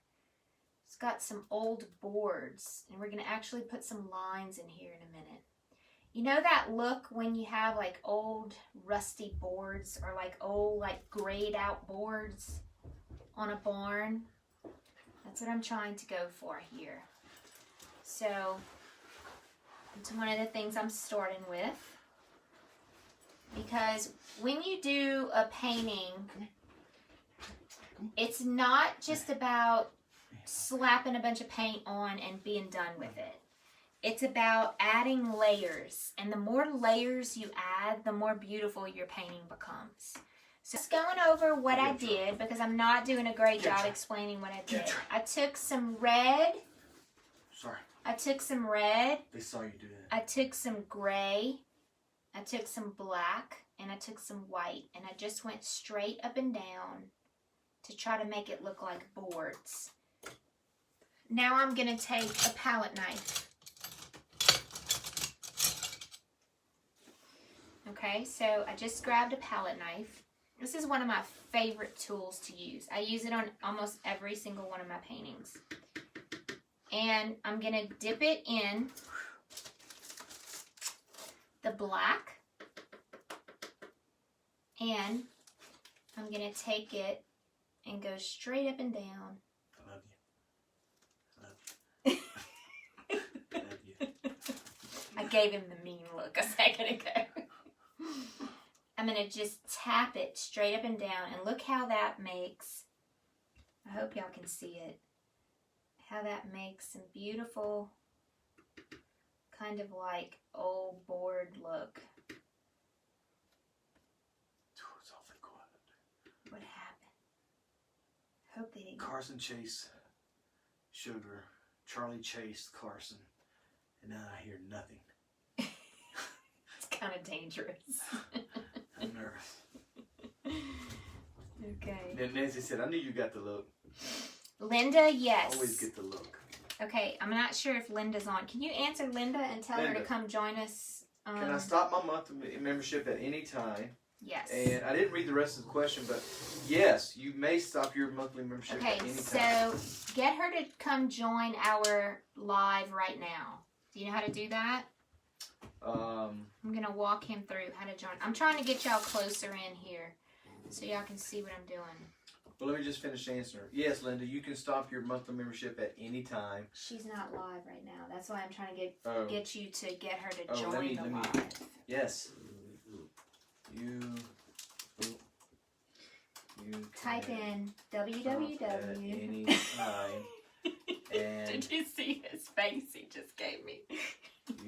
It's got some old boards, and we're going to actually put some lines in here in a minute. You know that look when you have like old rusty boards or like old like grayed out boards on a barn? That's what I'm trying to go for here. So it's one of the things I'm starting with, because when you do a painting, it's not just about slapping a bunch of paint on and being done with it. It's about adding layers, and the more layers you add, the more beautiful your painting becomes. So just going over what I did, because I'm not doing a great job explaining what I did. I took some red. Sorry. I took some red. They saw you do that. I took some gray. I took some black, and I took some white, and I just went straight up and down to try to make it look like boards. Now I'm going to take a palette knife. Okay, so I just grabbed a palette knife. This is one of my favorite tools to use. I use it on almost every single one of my paintings. And I'm going to dip it in the black. And I'm going to take it and go straight up and down. I love you. I love you. I love you. I gave him the mean look a second ago. I'm going to just tap it straight up and down, and look how that makes, I hope y'all can see it, how that makes some beautiful kind of like old board look. It's awfully quiet. What happened? Hope they didn't. Carson chased Sugar. Charlie chased Carson. And now I hear nothing. It's kind of dangerous. I'm nervous. Okay. Then Nancy said, I knew you got the look. Linda, yes. Always get the look. Okay, I'm not sure if Linda's on. Can you answer Linda and tell her to come join us? Can I stop my monthly membership at any time? Yes. And I didn't read the rest of the question, but yes, you may stop your monthly membership at any time. So get her to come join our live right now. Do you know how to do that? I'm going to walk him through how to join. I'm trying to get y'all closer in here so y'all can see what I'm doing. Well, let me just finish answering. Yes, Linda, you can stop your monthly membership at any time. She's not live right now. That's why I'm trying to get you to get her to join the live. Yes. You type in www. At any time. And did you see his face he just gave me?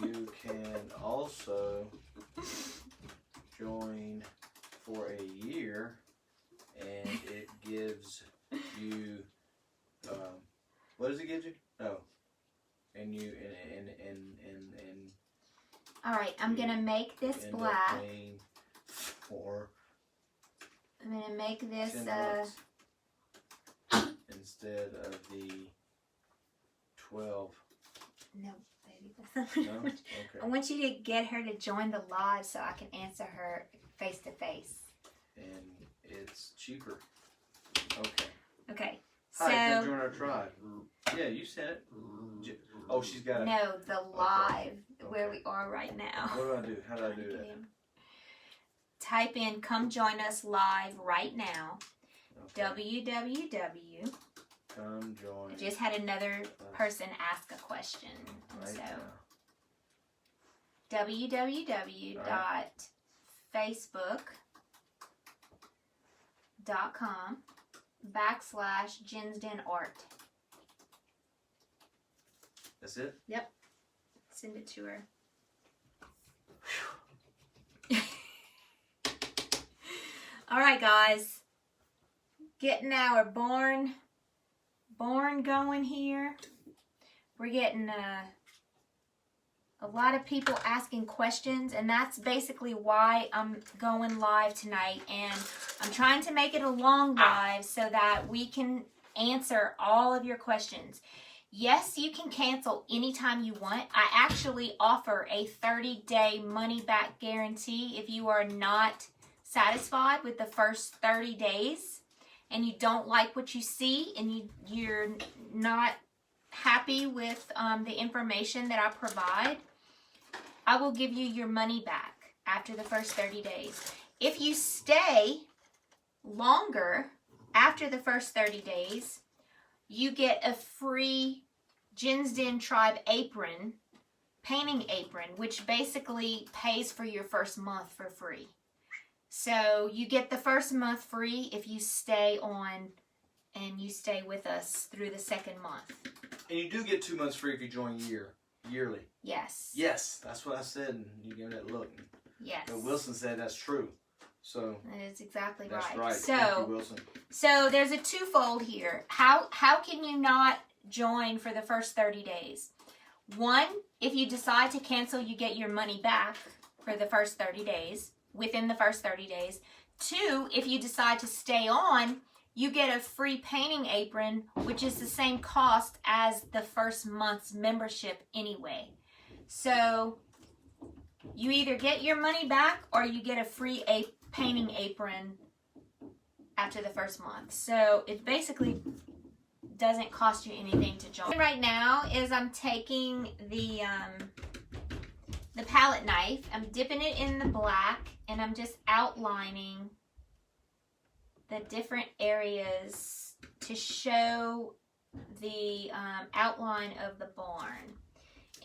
You can also join for a year, and it gives you what does it give you? Oh, and you and all right, I'm gonna make this black. For I'm gonna make this instead of the 12. No, baby, that's not No? what Okay. I want you to get her to join the live so I can answer her face to face. And it's cheaper. Okay. Okay. Hi, come join our tribe. Yeah, you said it. Oh, she's got it. No, the live where we are right now. What do I do? How do I do that? Type in "Come join us live right now." Okay. www. Come join. I just had another person ask a question, and Right so now. www.facebook.com/JensDenArt. That's it? Yep. Send it to her. All right, guys. Getting our barn going here. We're getting A lot of people asking questions, and that's basically why I'm going live tonight. And I'm trying to make it a long live so that we can answer all of your questions. Yes, you can cancel anytime you want. I actually offer a 30-day money-back guarantee if you are not satisfied with the first 30 days and you don't like what you see and you're not happy with the information that I provide, I will give you your money back after the first 30 days. If you stay longer after the first 30 days, you get a free Jen's Den Tribe apron, painting apron, which basically pays for your first month for free. So you get the first month free if you stay on and you stay with us through the second month. And you do get 2 months free if you join yearly. Yes. Yes, that's what I said, and you gave me that look. Yes. But Wilson said that's true. So that is exactly right. That's right. So, thank you, Wilson. So there's a twofold here. How can you not join for the first 30 days? One, if you decide to cancel, you get your money back for the first 30 days, within the first 30 days. Two, if you decide to stay on, you get a free painting apron, which is the same cost as the first month's membership anyway. So you either get your money back or you get a free painting apron after the first month. So it basically doesn't cost you anything to join. Right now is I'm taking the palette knife, I'm dipping it in the black, and I'm just outlining the different areas to show the outline of the barn.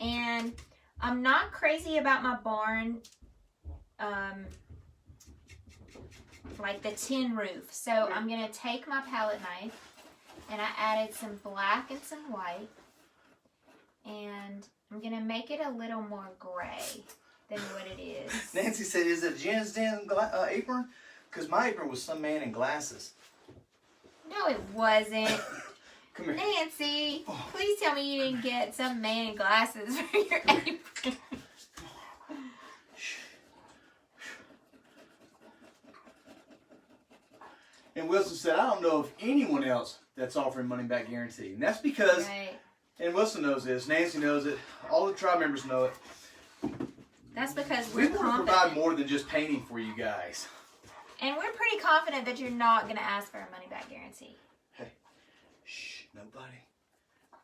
And I'm not crazy about my barn, like the tin roof. So I'm going to take my palette knife, and I added some black and some white, and I'm going to make it a little more gray than what it is. Nancy said, is it Jen's Den apron? Because my apron was some man in glasses. No, it wasn't. Come here. Nancy, please tell me you didn't get some man in glasses for your apron. And Wilson said, I don't know of anyone else that's offering money back guarantee. And that's because, Right. and Wilson knows this, Nancy knows it, all the tribe members know it. That's because We we're want to confident. provide more than just painting for you guys. And we're pretty confident that you're not going to ask for a money back guarantee. Hey, shh, nobody.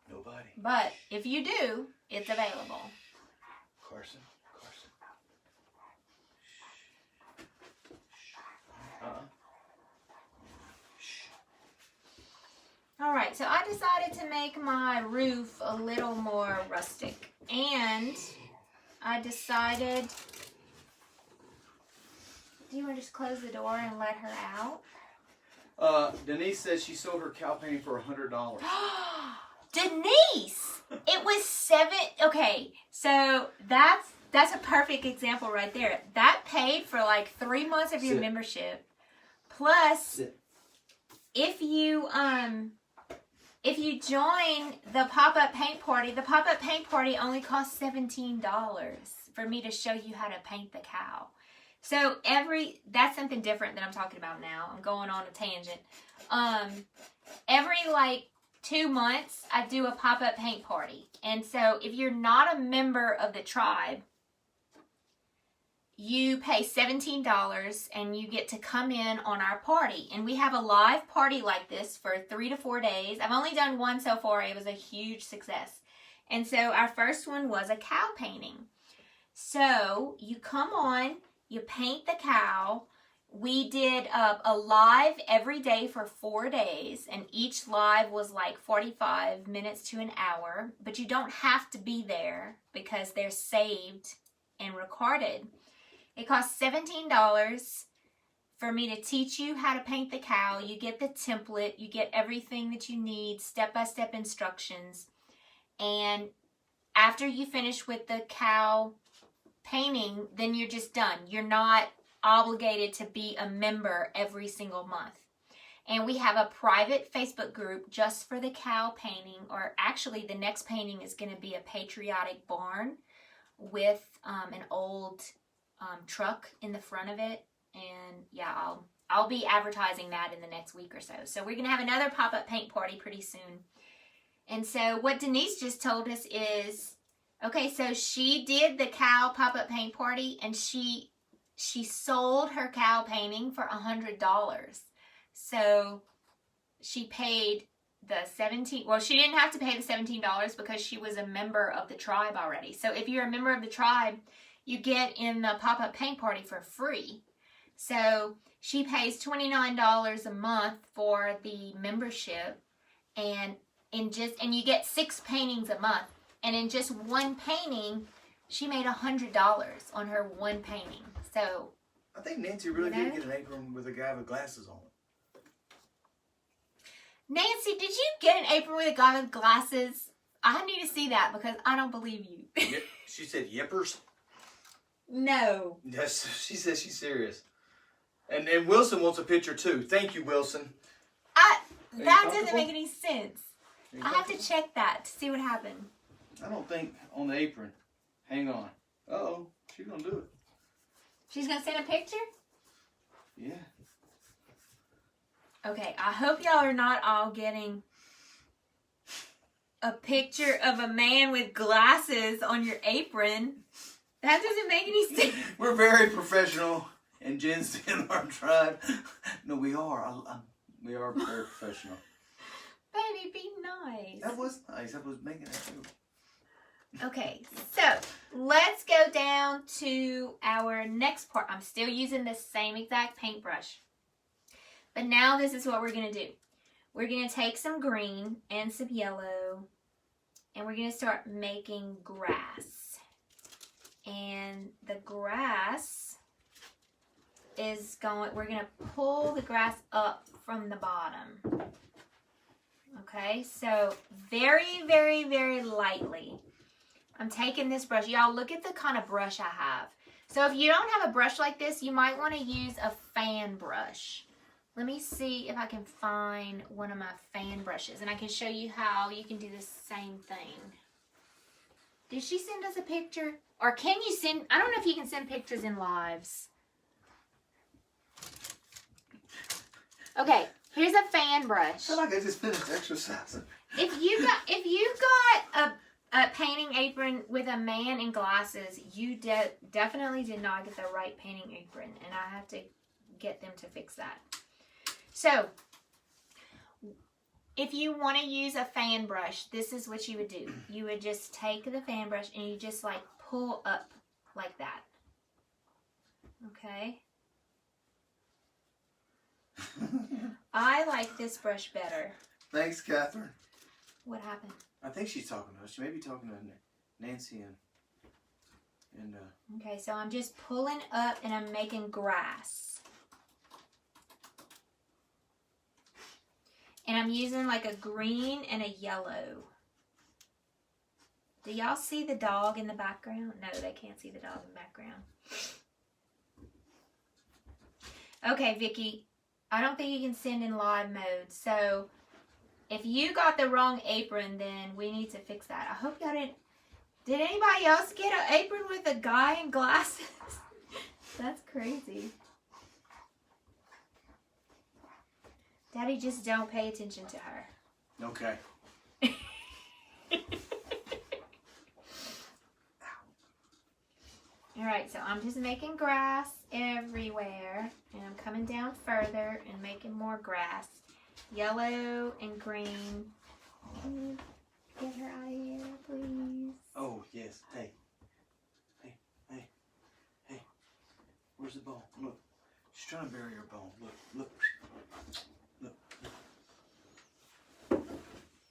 Nobody. But if you do, it's available. Carson. Alright, so I decided to make my roof a little more rustic. And I decided... Do you want to just close the door and let her out? Denise says she sold her cow painting for $100. Denise! It was okay, so that's a perfect example right there. That paid for like 3 months of your membership. Plus, if you join the pop-up paint party only costs $17 for me to show you how to paint the cow. So that's something different that I'm talking about now. I'm going on a tangent. Every like 2 months, I do a pop-up paint party. And so if you're not a member of the tribe, you pay $17 and you get to come in on our party. And we have a live party like this for 3 to 4 days. I've only done one so far. It was a huge success. And so our first one was a cow painting. So you come on, you paint the cow. We did a live every day for 4 days, and each live was like 45 minutes to an hour, but you don't have to be there because they're saved and recorded. It costs $17 for me to teach you how to paint the cow. You get the template, you get everything that you need, step-by-step instructions, and after you finish with the cow painting, then you're just done. You're not obligated to be a member every single month. And we have a private Facebook group just for the cow painting, or actually the next painting is going to be a patriotic barn. with an old truck in the front of it. And yeah, I'll be advertising that in the next week or so. So we're going to have another pop-up paint party pretty soon. And so what Denise just told us is, okay, so she did the cow pop-up paint party, and she sold her cow painting for $100. So she paid the $17, well, she didn't have to pay the $17 because she was a member of the tribe already. So if you're a member of the tribe, you get in the pop-up paint party for free. So she pays $29 a month for the membership, and you get 6 paintings a month. And in just one painting, she made $100 on her one painting. So I think Nancy really did get an apron with a guy with glasses on. Nancy, did you get an apron with a guy with glasses? I need to see that because I don't believe you. Yep. She said yippers. No. Yes, she says she's serious. And Wilson wants a picture too. Thank you, Wilson. That doesn't make any sense. I have to check that to see what happened. I don't think on the apron. Hang on. Uh-oh. She's going to do it. She's going to send a picture? Yeah. Okay, I hope y'all are not all getting a picture of a man with glasses on your apron. That doesn't make any sense. We're very professional. And Jen's in our tribe. No, we are. We are very professional. Baby, be nice. That was nice. I was making that too. Okay, so let's go down to our next part. I'm still using the same exact paintbrush. But now this is what we're going to do. We're going to take some green and some yellow, and we're going to start making grass. And the grass is we're going to pull the grass up from the bottom. Okay, so very, very, very lightly. I'm taking this brush. Y'all, look at the kind of brush I have. So if you don't have a brush like this, you might want to use a fan brush. Let me see if I can find one of my fan brushes, and I can show you how you can do the same thing. Did she send us a picture? Or can you send, I don't know if you can send pictures in lives. Okay, here's a fan brush. I feel like I just finished exercising. If you got a painting apron with a man in glasses, you definitely did not get the right painting apron, and I have to get them to fix that. So, if you want to use a fan brush, this is what you would do. You would just take the fan brush and you just like pull up like that. Okay? I like this brush better. Thanks, Catherine. What happened? I think she's talking to us. She may be talking to Nancy and Okay, so I'm just pulling up and I'm making grass. And I'm using like a green and a yellow. Do y'all see the dog in the background? No, they can't see the dog in the background. Okay, Vicky. I don't think you can send in live mode. So, if you got the wrong apron, then we need to fix that. I hope y'all didn't. Did anybody else get an apron with a guy in glasses? That's crazy. Daddy, just don't pay attention to her. Okay. Alright, so I'm just making grass everywhere. And I'm coming down further and making more grass. Yellow and green. Can you get her out of here, please? Oh, yes. Hey. Where's the bone? Look. She's trying to bury her bone. Look.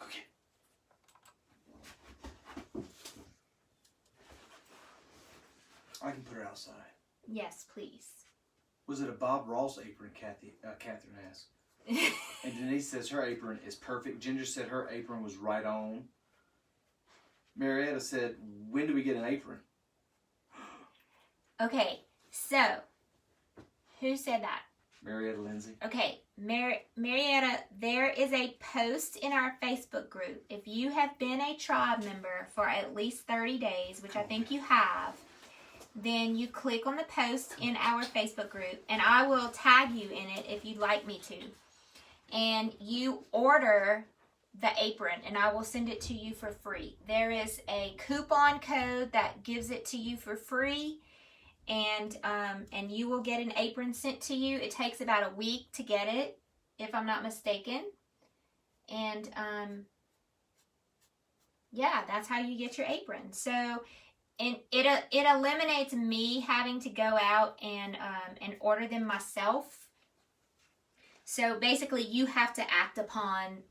Okay. I can put her outside. Yes, please. Was it a Bob Ross apron, Catherine asked. And Denise says her apron is perfect. Ginger said her apron was right on. Marietta said, when do we get an apron? Okay, so, who said that? Marietta Lindsay. Okay, Marietta, there is a post in our Facebook group. If you have been a tribe member for at least 30 days, which I think you have, then you click on the post in our Facebook group, and I will tag you in it if you'd like me to. And you order the apron, and I will send it to you for free. There is a coupon code that gives it to you for free. And you will get an apron sent to you. It takes about a week to get it, if I'm not mistaken. And yeah, that's how you get your apron. So, and it eliminates me having to go out and order them myself. So basically, you have to act upon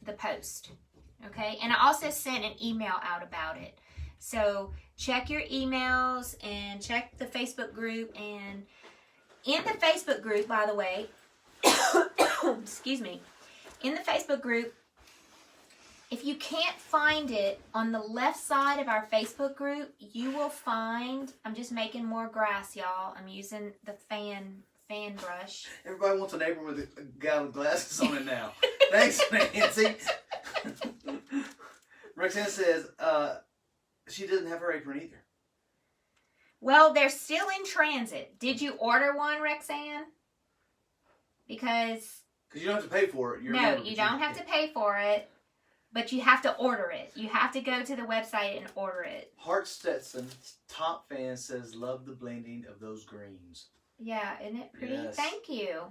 the post, okay? And I also sent an email out about it. So check your emails and check the Facebook group. And in the Facebook group, by the way, excuse me, in the Facebook group, if you can't find it on the left side of our Facebook group, you will find, I'm just making more grass, y'all. I'm using the fan brush. Everybody wants an apron with a guy with glasses on it now. Thanks, Nancy. Roxanne says, she doesn't have her apron either. Well, they're still in transit. Did you order one, Roxanne? Because you don't have to pay for it. No, you don't have to pay for it, but you have to order it. You have to go to the website and order it. Hart Stetson, top fan, says, love the blending of those greens. Yeah, isn't it pretty? Yes. Thank you.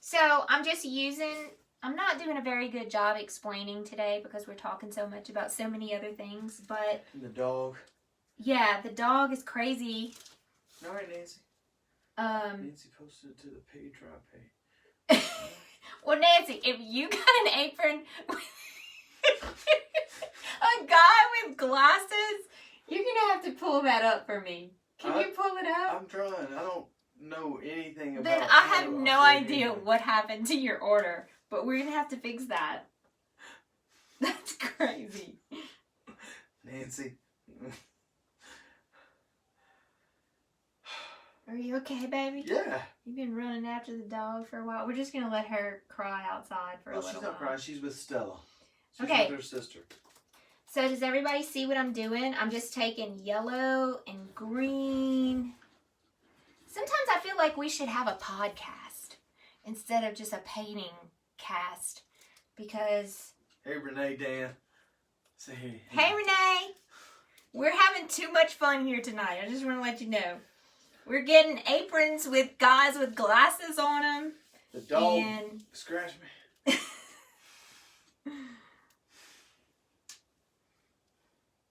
So I'm not doing a very good job explaining today because we're talking so much about so many other things, but... And the dog. Yeah, the dog is crazy. All right, Nancy. Nancy posted it to the paid tribe page. Well, Nancy, if you got an apron with a guy with glasses, you're going to have to pull that up for me. Can you pull it up? I'm trying. I don't know anything about... Then I have no idea what happened to your order. But we're going to have to fix that. That's crazy. Nancy. Are you okay, baby? Yeah. You've been running after the dog for a while. We're just going to let her cry outside for a little while. She's not crying. She's with Stella. She's okay. with her sister. So does everybody see what I'm doing? I'm just taking yellow and green. Sometimes I feel like we should have a podcast instead of just a painting cast, because hey Renee, Dan, say hey. Hey Renee, we're having too much fun here tonight. I just want to let you know we're getting aprons with guys with glasses on them. The dog scratched me.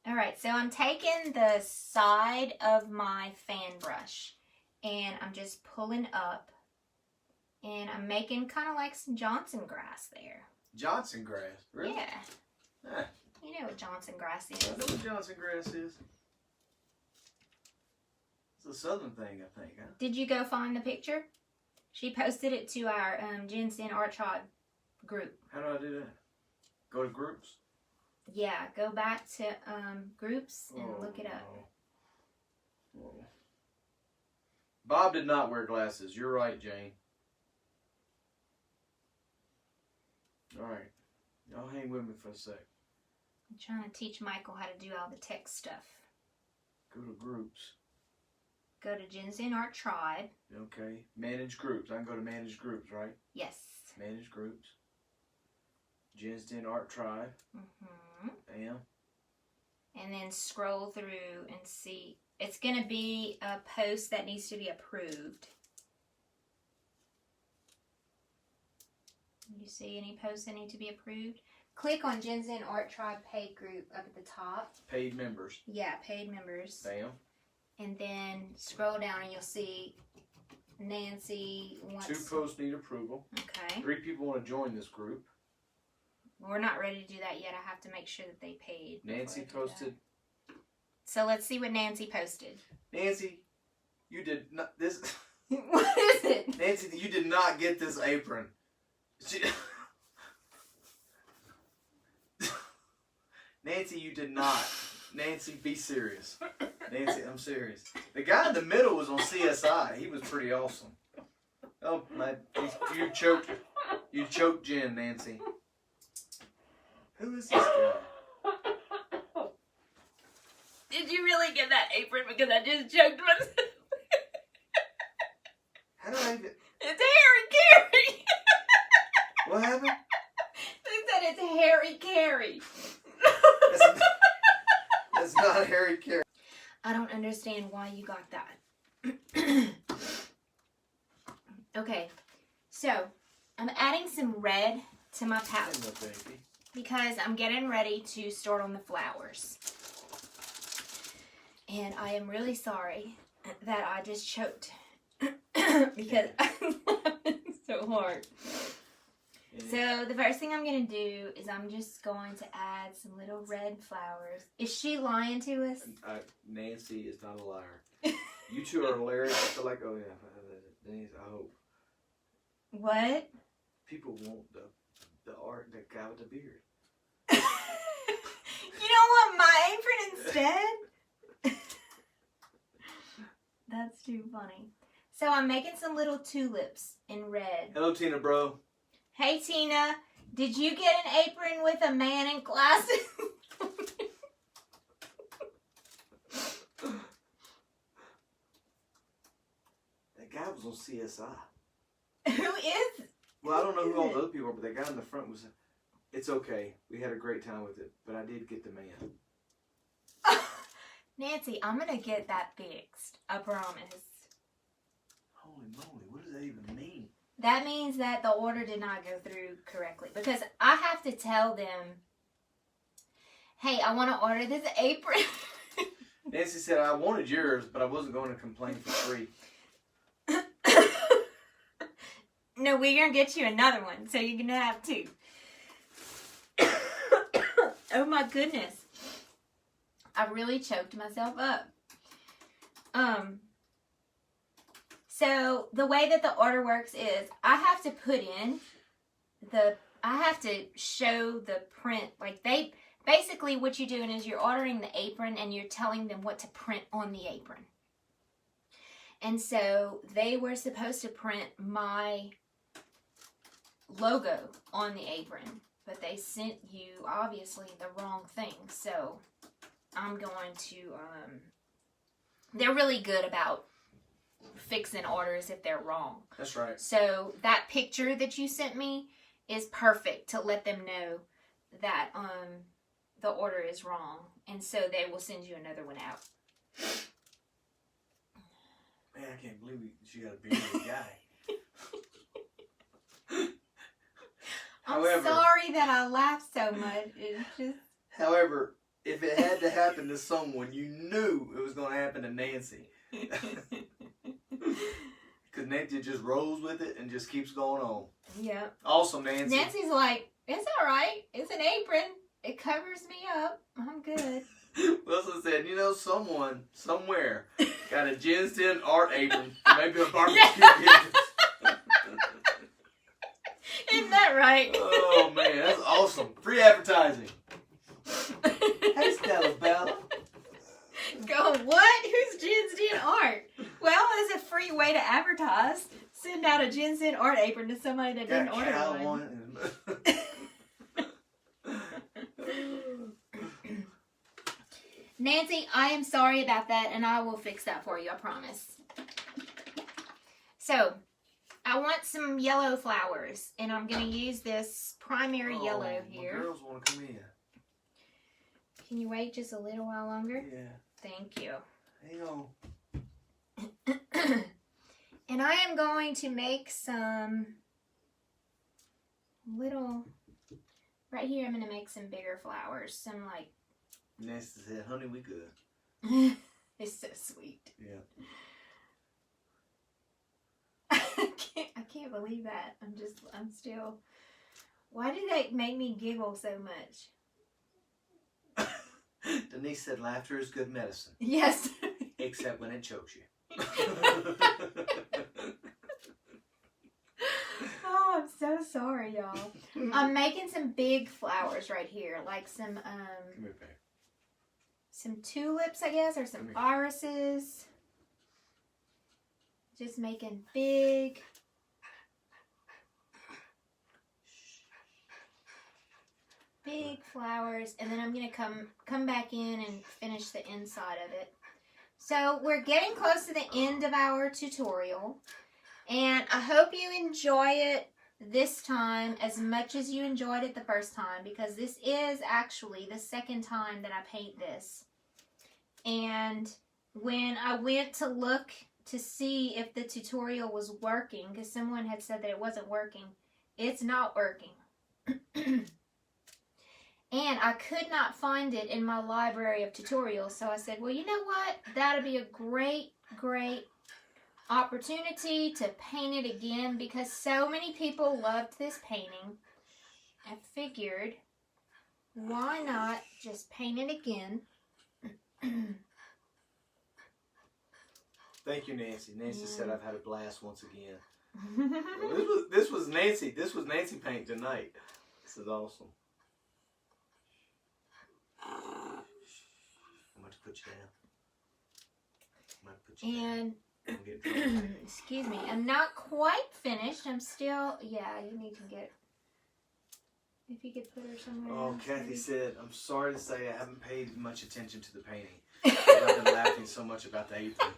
All right, so I'm taking the side of my fan brush and I'm just pulling up. And I'm making kind of like some Johnson grass there. Johnson grass? Really? Yeah. Ah. You know what Johnson grass is. I know what Johnson grass is. It's a southern thing, I think, huh? Did you go find the picture? She posted it to our Ginseng Art Tribe group. How do I do that? Go to groups? Yeah, go back to groups and look it up. No. Oh. Bob did not wear glasses. You're right, Jane. All right. Y'all hang with me for a sec. I'm trying to teach Michael how to do all the tech stuff. Go to groups. Go to Ginseng Art Tribe. Okay. Manage groups. I can go to manage groups, right? Yes. Manage groups. Ginseng Art Tribe. Mm-hmm. Bam. And then scroll through and see. It's going to be a post that needs to be approved. You see any posts that need to be approved? Click on Ginseng Art Tribe paid group up at the top. Paid members. Yeah, paid members. Bam. And then scroll down and you'll see Nancy wants... 2 posts need approval. Okay. 3 people want to join this group. We're not ready to do that yet. I have to make sure that they paid. Nancy posted. So let's see what Nancy posted. Nancy, you did not... This... What is it? Nancy, you did not get this apron. Nancy, you did not. Nancy, be serious. Nancy, I'm serious. The guy in the middle was on CSI. He was pretty awesome. Oh, you choked. You choked Jen, Nancy. Who is this guy? Did you really get that apron? Because I just choked myself. How did I even... It's Harry Carey. What happened? They said it's Harry Carey. That's not Harry Carey. I don't understand why you got that. Okay, so I'm adding some red to my palette because I'm getting ready to start on the flowers. And I am really sorry that I just choked because I'm laughing so hard. So the first thing I'm going to do is I'm just going to add some little red flowers. Is she lying to us? Nancy is not a liar. You two are hilarious. I feel like, oh yeah, Denise, I hope. What? People want the art, the guy with the beard. You don't want my apron instead? That's too funny. So I'm making some little tulips in red. Hello, Tina, bro. Hey, Tina. Did you get an apron with a man in glasses? That guy was on CSI. Who is? Well, I don't know who all the other people are, but that guy in the front was... It's okay. We had a great time with it, but I did get the man. Nancy, I'm going to get that fixed. I promise. Holy moly, what does that even mean? That means that the order did not go through correctly. Because I have to tell them, hey, I want to order this apron. Nancy said, I wanted yours, but I wasn't going to complain for free. No, we're going to get you another one. So you're going to have two. Oh my goodness. I really choked myself up. So the way that the order works is I have to put in I have to show the print. Like basically what you're doing is you're ordering the apron and you're telling them what to print on the apron. And so they were supposed to print my logo on the apron, but they sent you obviously the wrong thing. So I'm going to, they're really good about fixing orders if they're wrong. That's right. So that picture that you sent me is perfect to let them know that the order is wrong. And so they will send you another one out. Man, I can't believe she got a bearded guy. I'm sorry that I laughed so much. It's just... However, if it had to happen to someone, you knew it was going to happen to Nancy. Because Nancy just rolls with it and just keeps going on. Yeah. Awesome, Nancy. Nancy's like, it's all right. It's an apron. It covers me up. I'm good. Wilson said, you know, someone, somewhere, got a ginseng art apron. Maybe a barbecue. Yeah. Isn't that right? Oh, man, that's awesome. Free advertising. Hey, Stella Bella. Go, what? Who's ginseng art? Well, it's a free way to advertise. Send out a ginseng art apron to somebody that didn't order one. Nancy, I am sorry about that, and I will fix that for you, I promise. So, I want some yellow flowers, and I'm going to use this primary yellow here. My girls want to come in. Can you wait just a little while longer? Yeah. Thank you. Hang on. And I am going to make some little... Right here, I'm going to make some bigger flowers. Some, like... Nancy said, honey, we good. It's so sweet. Yeah. I can't believe that. I'm still... Why do they make me giggle so much? Denise said laughter is good medicine. Yes. Except when it chokes you. Oh, I'm so sorry, y'all. I'm making some big flowers right here. Like some, Come here, babe. some tulips, I guess, or some irises. Just making big flowers, and then I'm gonna come back in and finish the inside of it. So we're getting close to the end of our tutorial, and I hope you enjoy it this time as much as you enjoyed it the first time, because this is actually the second time that I paint this. And when I went to look to see if the tutorial was working, because someone had said that it wasn't working, it's not working. And I could not find it in my library of tutorials, so I said, well, you know what? That'll be a great, great opportunity to paint it again, because so many people loved this painting. I figured, why not just paint it again? Thank you, Nancy. Nancy said I've had a blast once again. Well, this was Nancy. This was Nancy paint tonight. This is awesome. I'm going to put you down. I'm going to put you down. And excuse me, I'm not quite finished. I'm still, yeah, you need to get, if you could put her somewhere Oh, else, Kathy maybe. said, I'm sorry to say I haven't paid much attention to the painting. I've been laughing so much about the apron.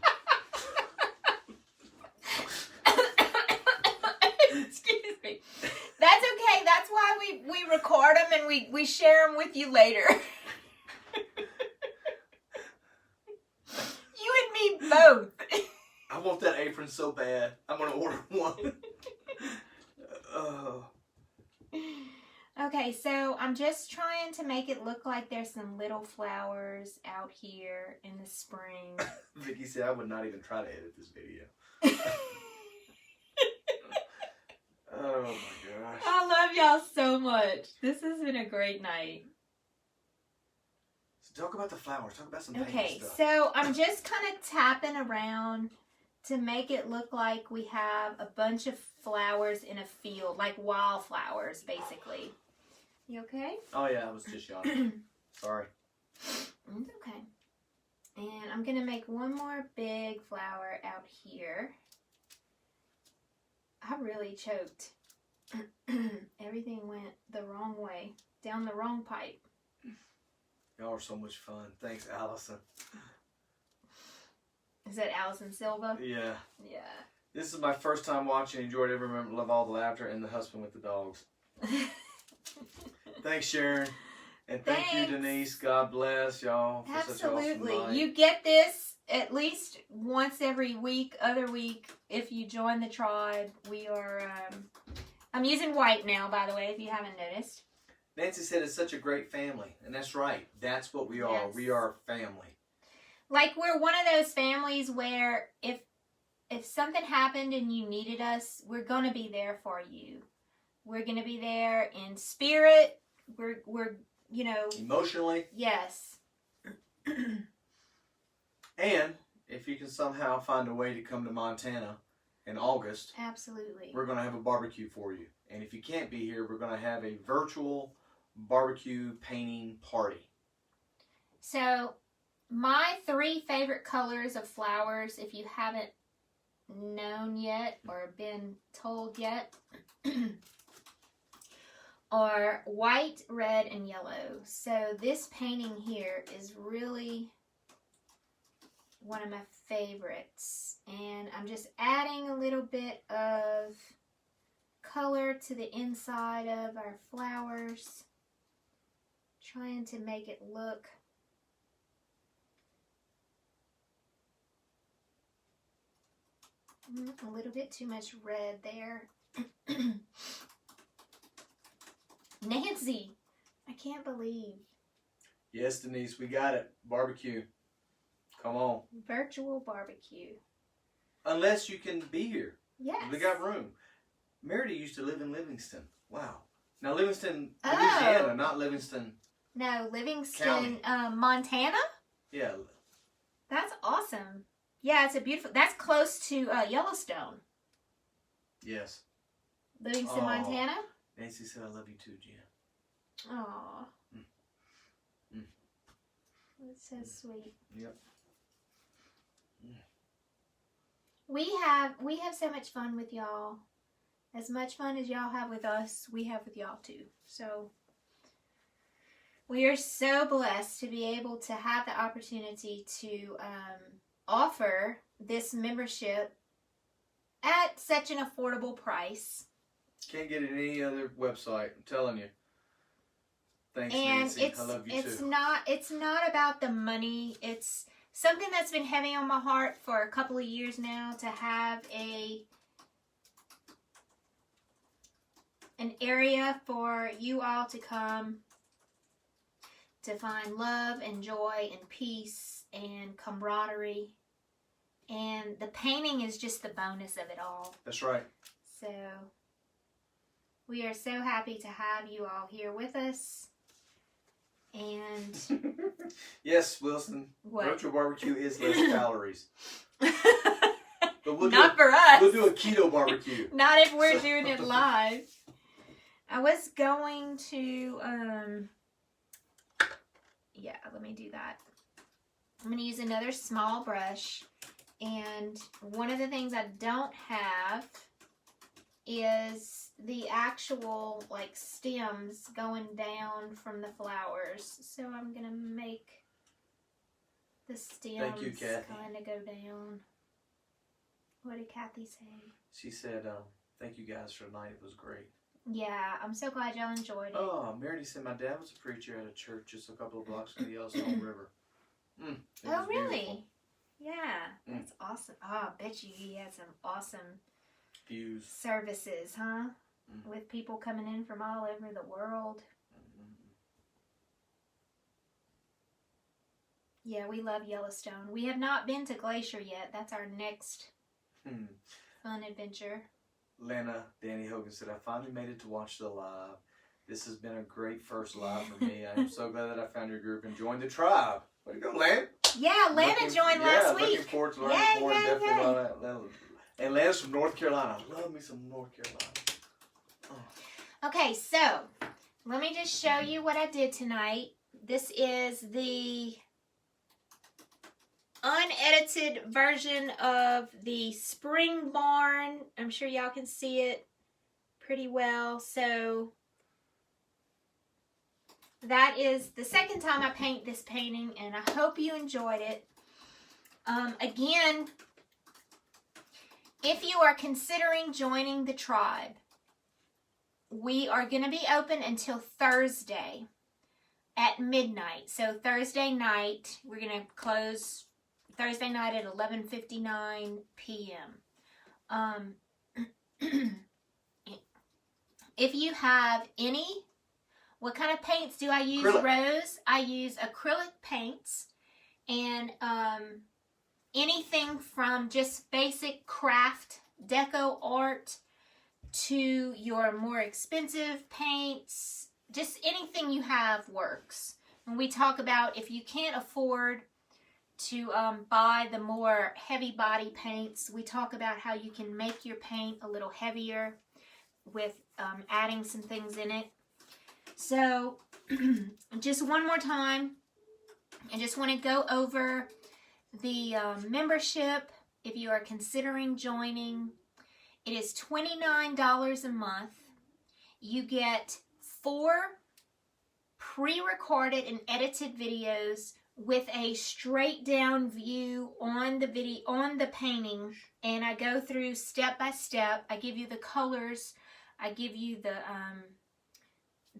Excuse me. That's okay. That's why we record them and we share them with you later. You and me both. I want that apron so bad. I'm going to order one. Oh. Okay, so I'm just trying to make it look like there's some little flowers out here in the spring. Vicky said I would not even try to edit this video. Oh my gosh. I love y'all so much. This has been a great night. So talk about the flowers. Talk about some Okay, painting stuff. so I'm just kind of tapping around to make it look like we have a bunch of flowers in a field, like wildflowers, basically. You okay? Oh yeah, I was just yawning. Sorry. It's okay. And I'm going to make one more big flower out here. I really choked. Everything went the wrong way, down the wrong pipe. Y'all are so much fun. Thanks, Allison. Is that Allison Silva? Yeah. Yeah. This is my first time watching. Enjoyed every moment. Love all the laughter and the husband with the dogs. Thanks, Sharon. And thank you, Denise. God bless y'all for such an awesome night. You get this at least once every week, other week, if you join the tribe. We are, I'm using white now, by the way, if you haven't noticed. Nancy said it's such a great family. And that's right. That's what we are. Yes. We are family. Like, we're one of those families where if something happened and you needed us, we're going to be there for you. We're going to be there in spirit. We're you know. Emotionally. Yes. And if you can somehow find a way to come to Montana in August, Absolutely. we're going to have a barbecue for you. And if you can't be here, we're going to have a virtual barbecue painting party. So, my 3 favorite colors of flowers, if you haven't known yet or been told yet, are white, red, and yellow. So this painting here is really one of my favorites. And I'm just adding a little bit of color to the inside of our flowers. Trying to make it look a little bit too much red there. Nancy, I can't believe. Yes, Denise, we got it. Barbecue. Come on. Virtual barbecue. Unless you can be here. Yes. We got room. Merida used to live in Livingston. Wow. Now Livingston, Oh. Louisiana, not Livingston. No, Livingston, County. Montana? Yeah. That's awesome. Yeah, it's a beautiful, that's close to Yellowstone. Yes. Livingston, Oh. Montana? Nancy said I love you too, Jen. Aw. That's so sweet. Yep. We have so much fun with y'all. As much fun as y'all have with us, we have with y'all too. So we are so blessed to be able to have the opportunity to offer this membership at such an affordable price. Can't get it any other website. I'm telling you. Thanks, And Nancy. I love you too. It's not about the money. It's something that's been heavy on my heart for a couple of years now, to have an area for you all to come to find love and joy and peace and camaraderie. And the painting is just the bonus of it all. That's right. So we are so happy to have you all here with us. And yes, Wilson. What? Virtual barbecue is less calories. But not for us. We'll do a keto barbecue. Not if we're doing it live. I was going to, yeah, let me do that. I'm going to use another small brush. And one of the things I don't have is the actual, like, stems going down from the flowers. So I'm going to make the stems kind of go down. What did Kathy say? She said, thank you guys for tonight. It was great. Yeah, I'm so glad y'all enjoyed it. Oh, Meredith said my dad was a preacher at a church just a couple of blocks from the Yellowstone River. Oh, really? Beautiful. Yeah, that's awesome. Oh, I bet you he had some awesome views, services, huh? With people coming in from all over the world. Yeah, we love Yellowstone. We have not been to Glacier yet. That's our next fun adventure. Lana, Danny Hogan said, I finally made it to watch the live. This has been a great first live for me. I am so glad that I found your group and joined the tribe. Way to go, Lana. Yeah, Lana joined last week. Looking forward to learning more. Definitely about that. And Lana's from North Carolina. I love me some North Carolina. Oh. Okay, so let me just show you what I did tonight. This is the unedited version of the spring barn. I'm sure y'all can see it pretty well. So that is the second time I paint this painting, and I hope you enjoyed it. Again, if you are considering joining the tribe, we are going to be open until Thursday at midnight. So Thursday night, we're going to close Thursday night at 11:59 p.m. If you have any, what kind of paints do I use, acrylic. Rose? I use acrylic paints, and anything from just basic craft deco art to your more expensive paints. Just anything you have works. When we talk about if you can't afford to buy the more heavy body paints, we talk about how you can make your paint a little heavier with adding some things in it. So just one more time, I just want to go over the membership. If you are considering joining, it is $29 a month. You get 4 pre-recorded and edited videos with a straight down view on the video, on the painting, and I go through step by step. I give you the colors, I give you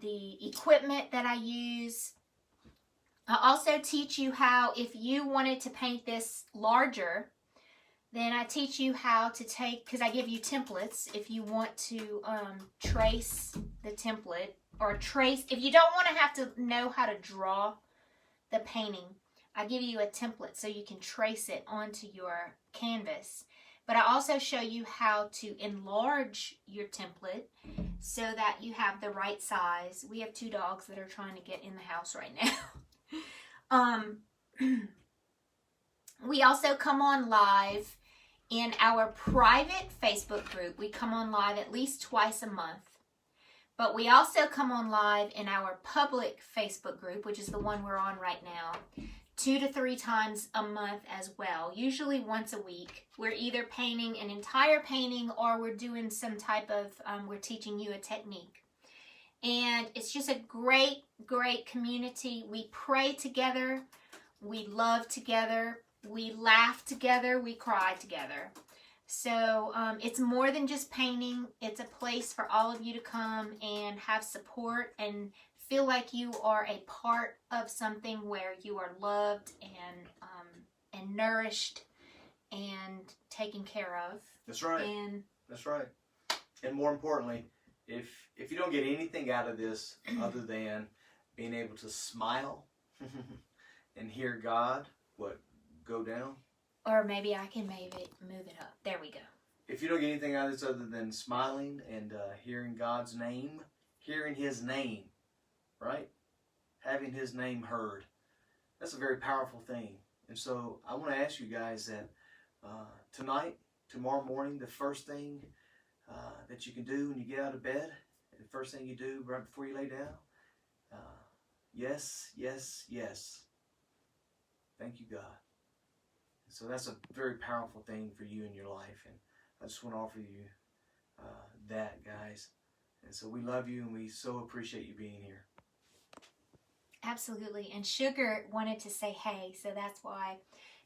the equipment that I use. I also teach you how, if you wanted to paint this larger, then I teach you how to take, because I give you templates if you want to trace the template, or trace, if you don't want to have to know how to draw the painting, I give you a template so you can trace it onto your canvas. But I also show you how to enlarge your template so that you have the right size. We have 2 dogs that are trying to get in the house right now. We also come on live in our private Facebook group. We come on live at least twice a month. But we also come on live in our public Facebook group, which is the one we're on right now, 2 to 3 times a month as well, usually once a week. We're either painting an entire painting or we're doing some type of, we're teaching you a technique. And it's just a great, great community. We pray together, we love together, we laugh together, we cry together. So it's more than just painting. It's a place for all of you to come and have support and feel like you are a part of something where you are loved and nourished and taken care of. That's right. That's right. And more importantly, if you don't get anything out of this other than being able to smile and hear God, go down? Or maybe I can maybe move it up. There we go. If you don't get anything out of this other than smiling and hearing God's name, hearing His name, right? Having His name heard. That's a very powerful thing. And so I want to ask you guys that tonight, tomorrow morning, the first thing that you can do when you get out of bed, the first thing you do right before you lay down, yes, yes, yes. Thank you, God. So that's a very powerful thing for you in your life. And I just want to offer you that, guys. And so we love you and we so appreciate you being here. Absolutely. And Sugar wanted to say hey, so that's why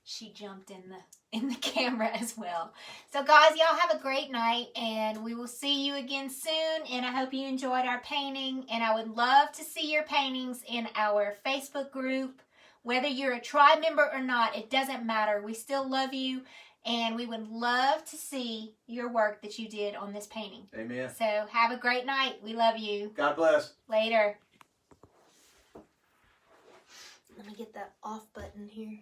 she jumped in the camera as well. So guys, y'all have a great night and we will see you again soon. And I hope you enjoyed our painting. And I would love to see your paintings in our Facebook group. Whether you're a tribe member or not, it doesn't matter. We still love you, and we would love to see your work that you did on this painting. Amen. So have a great night. We love you. God bless. Later. Let me get the off button here.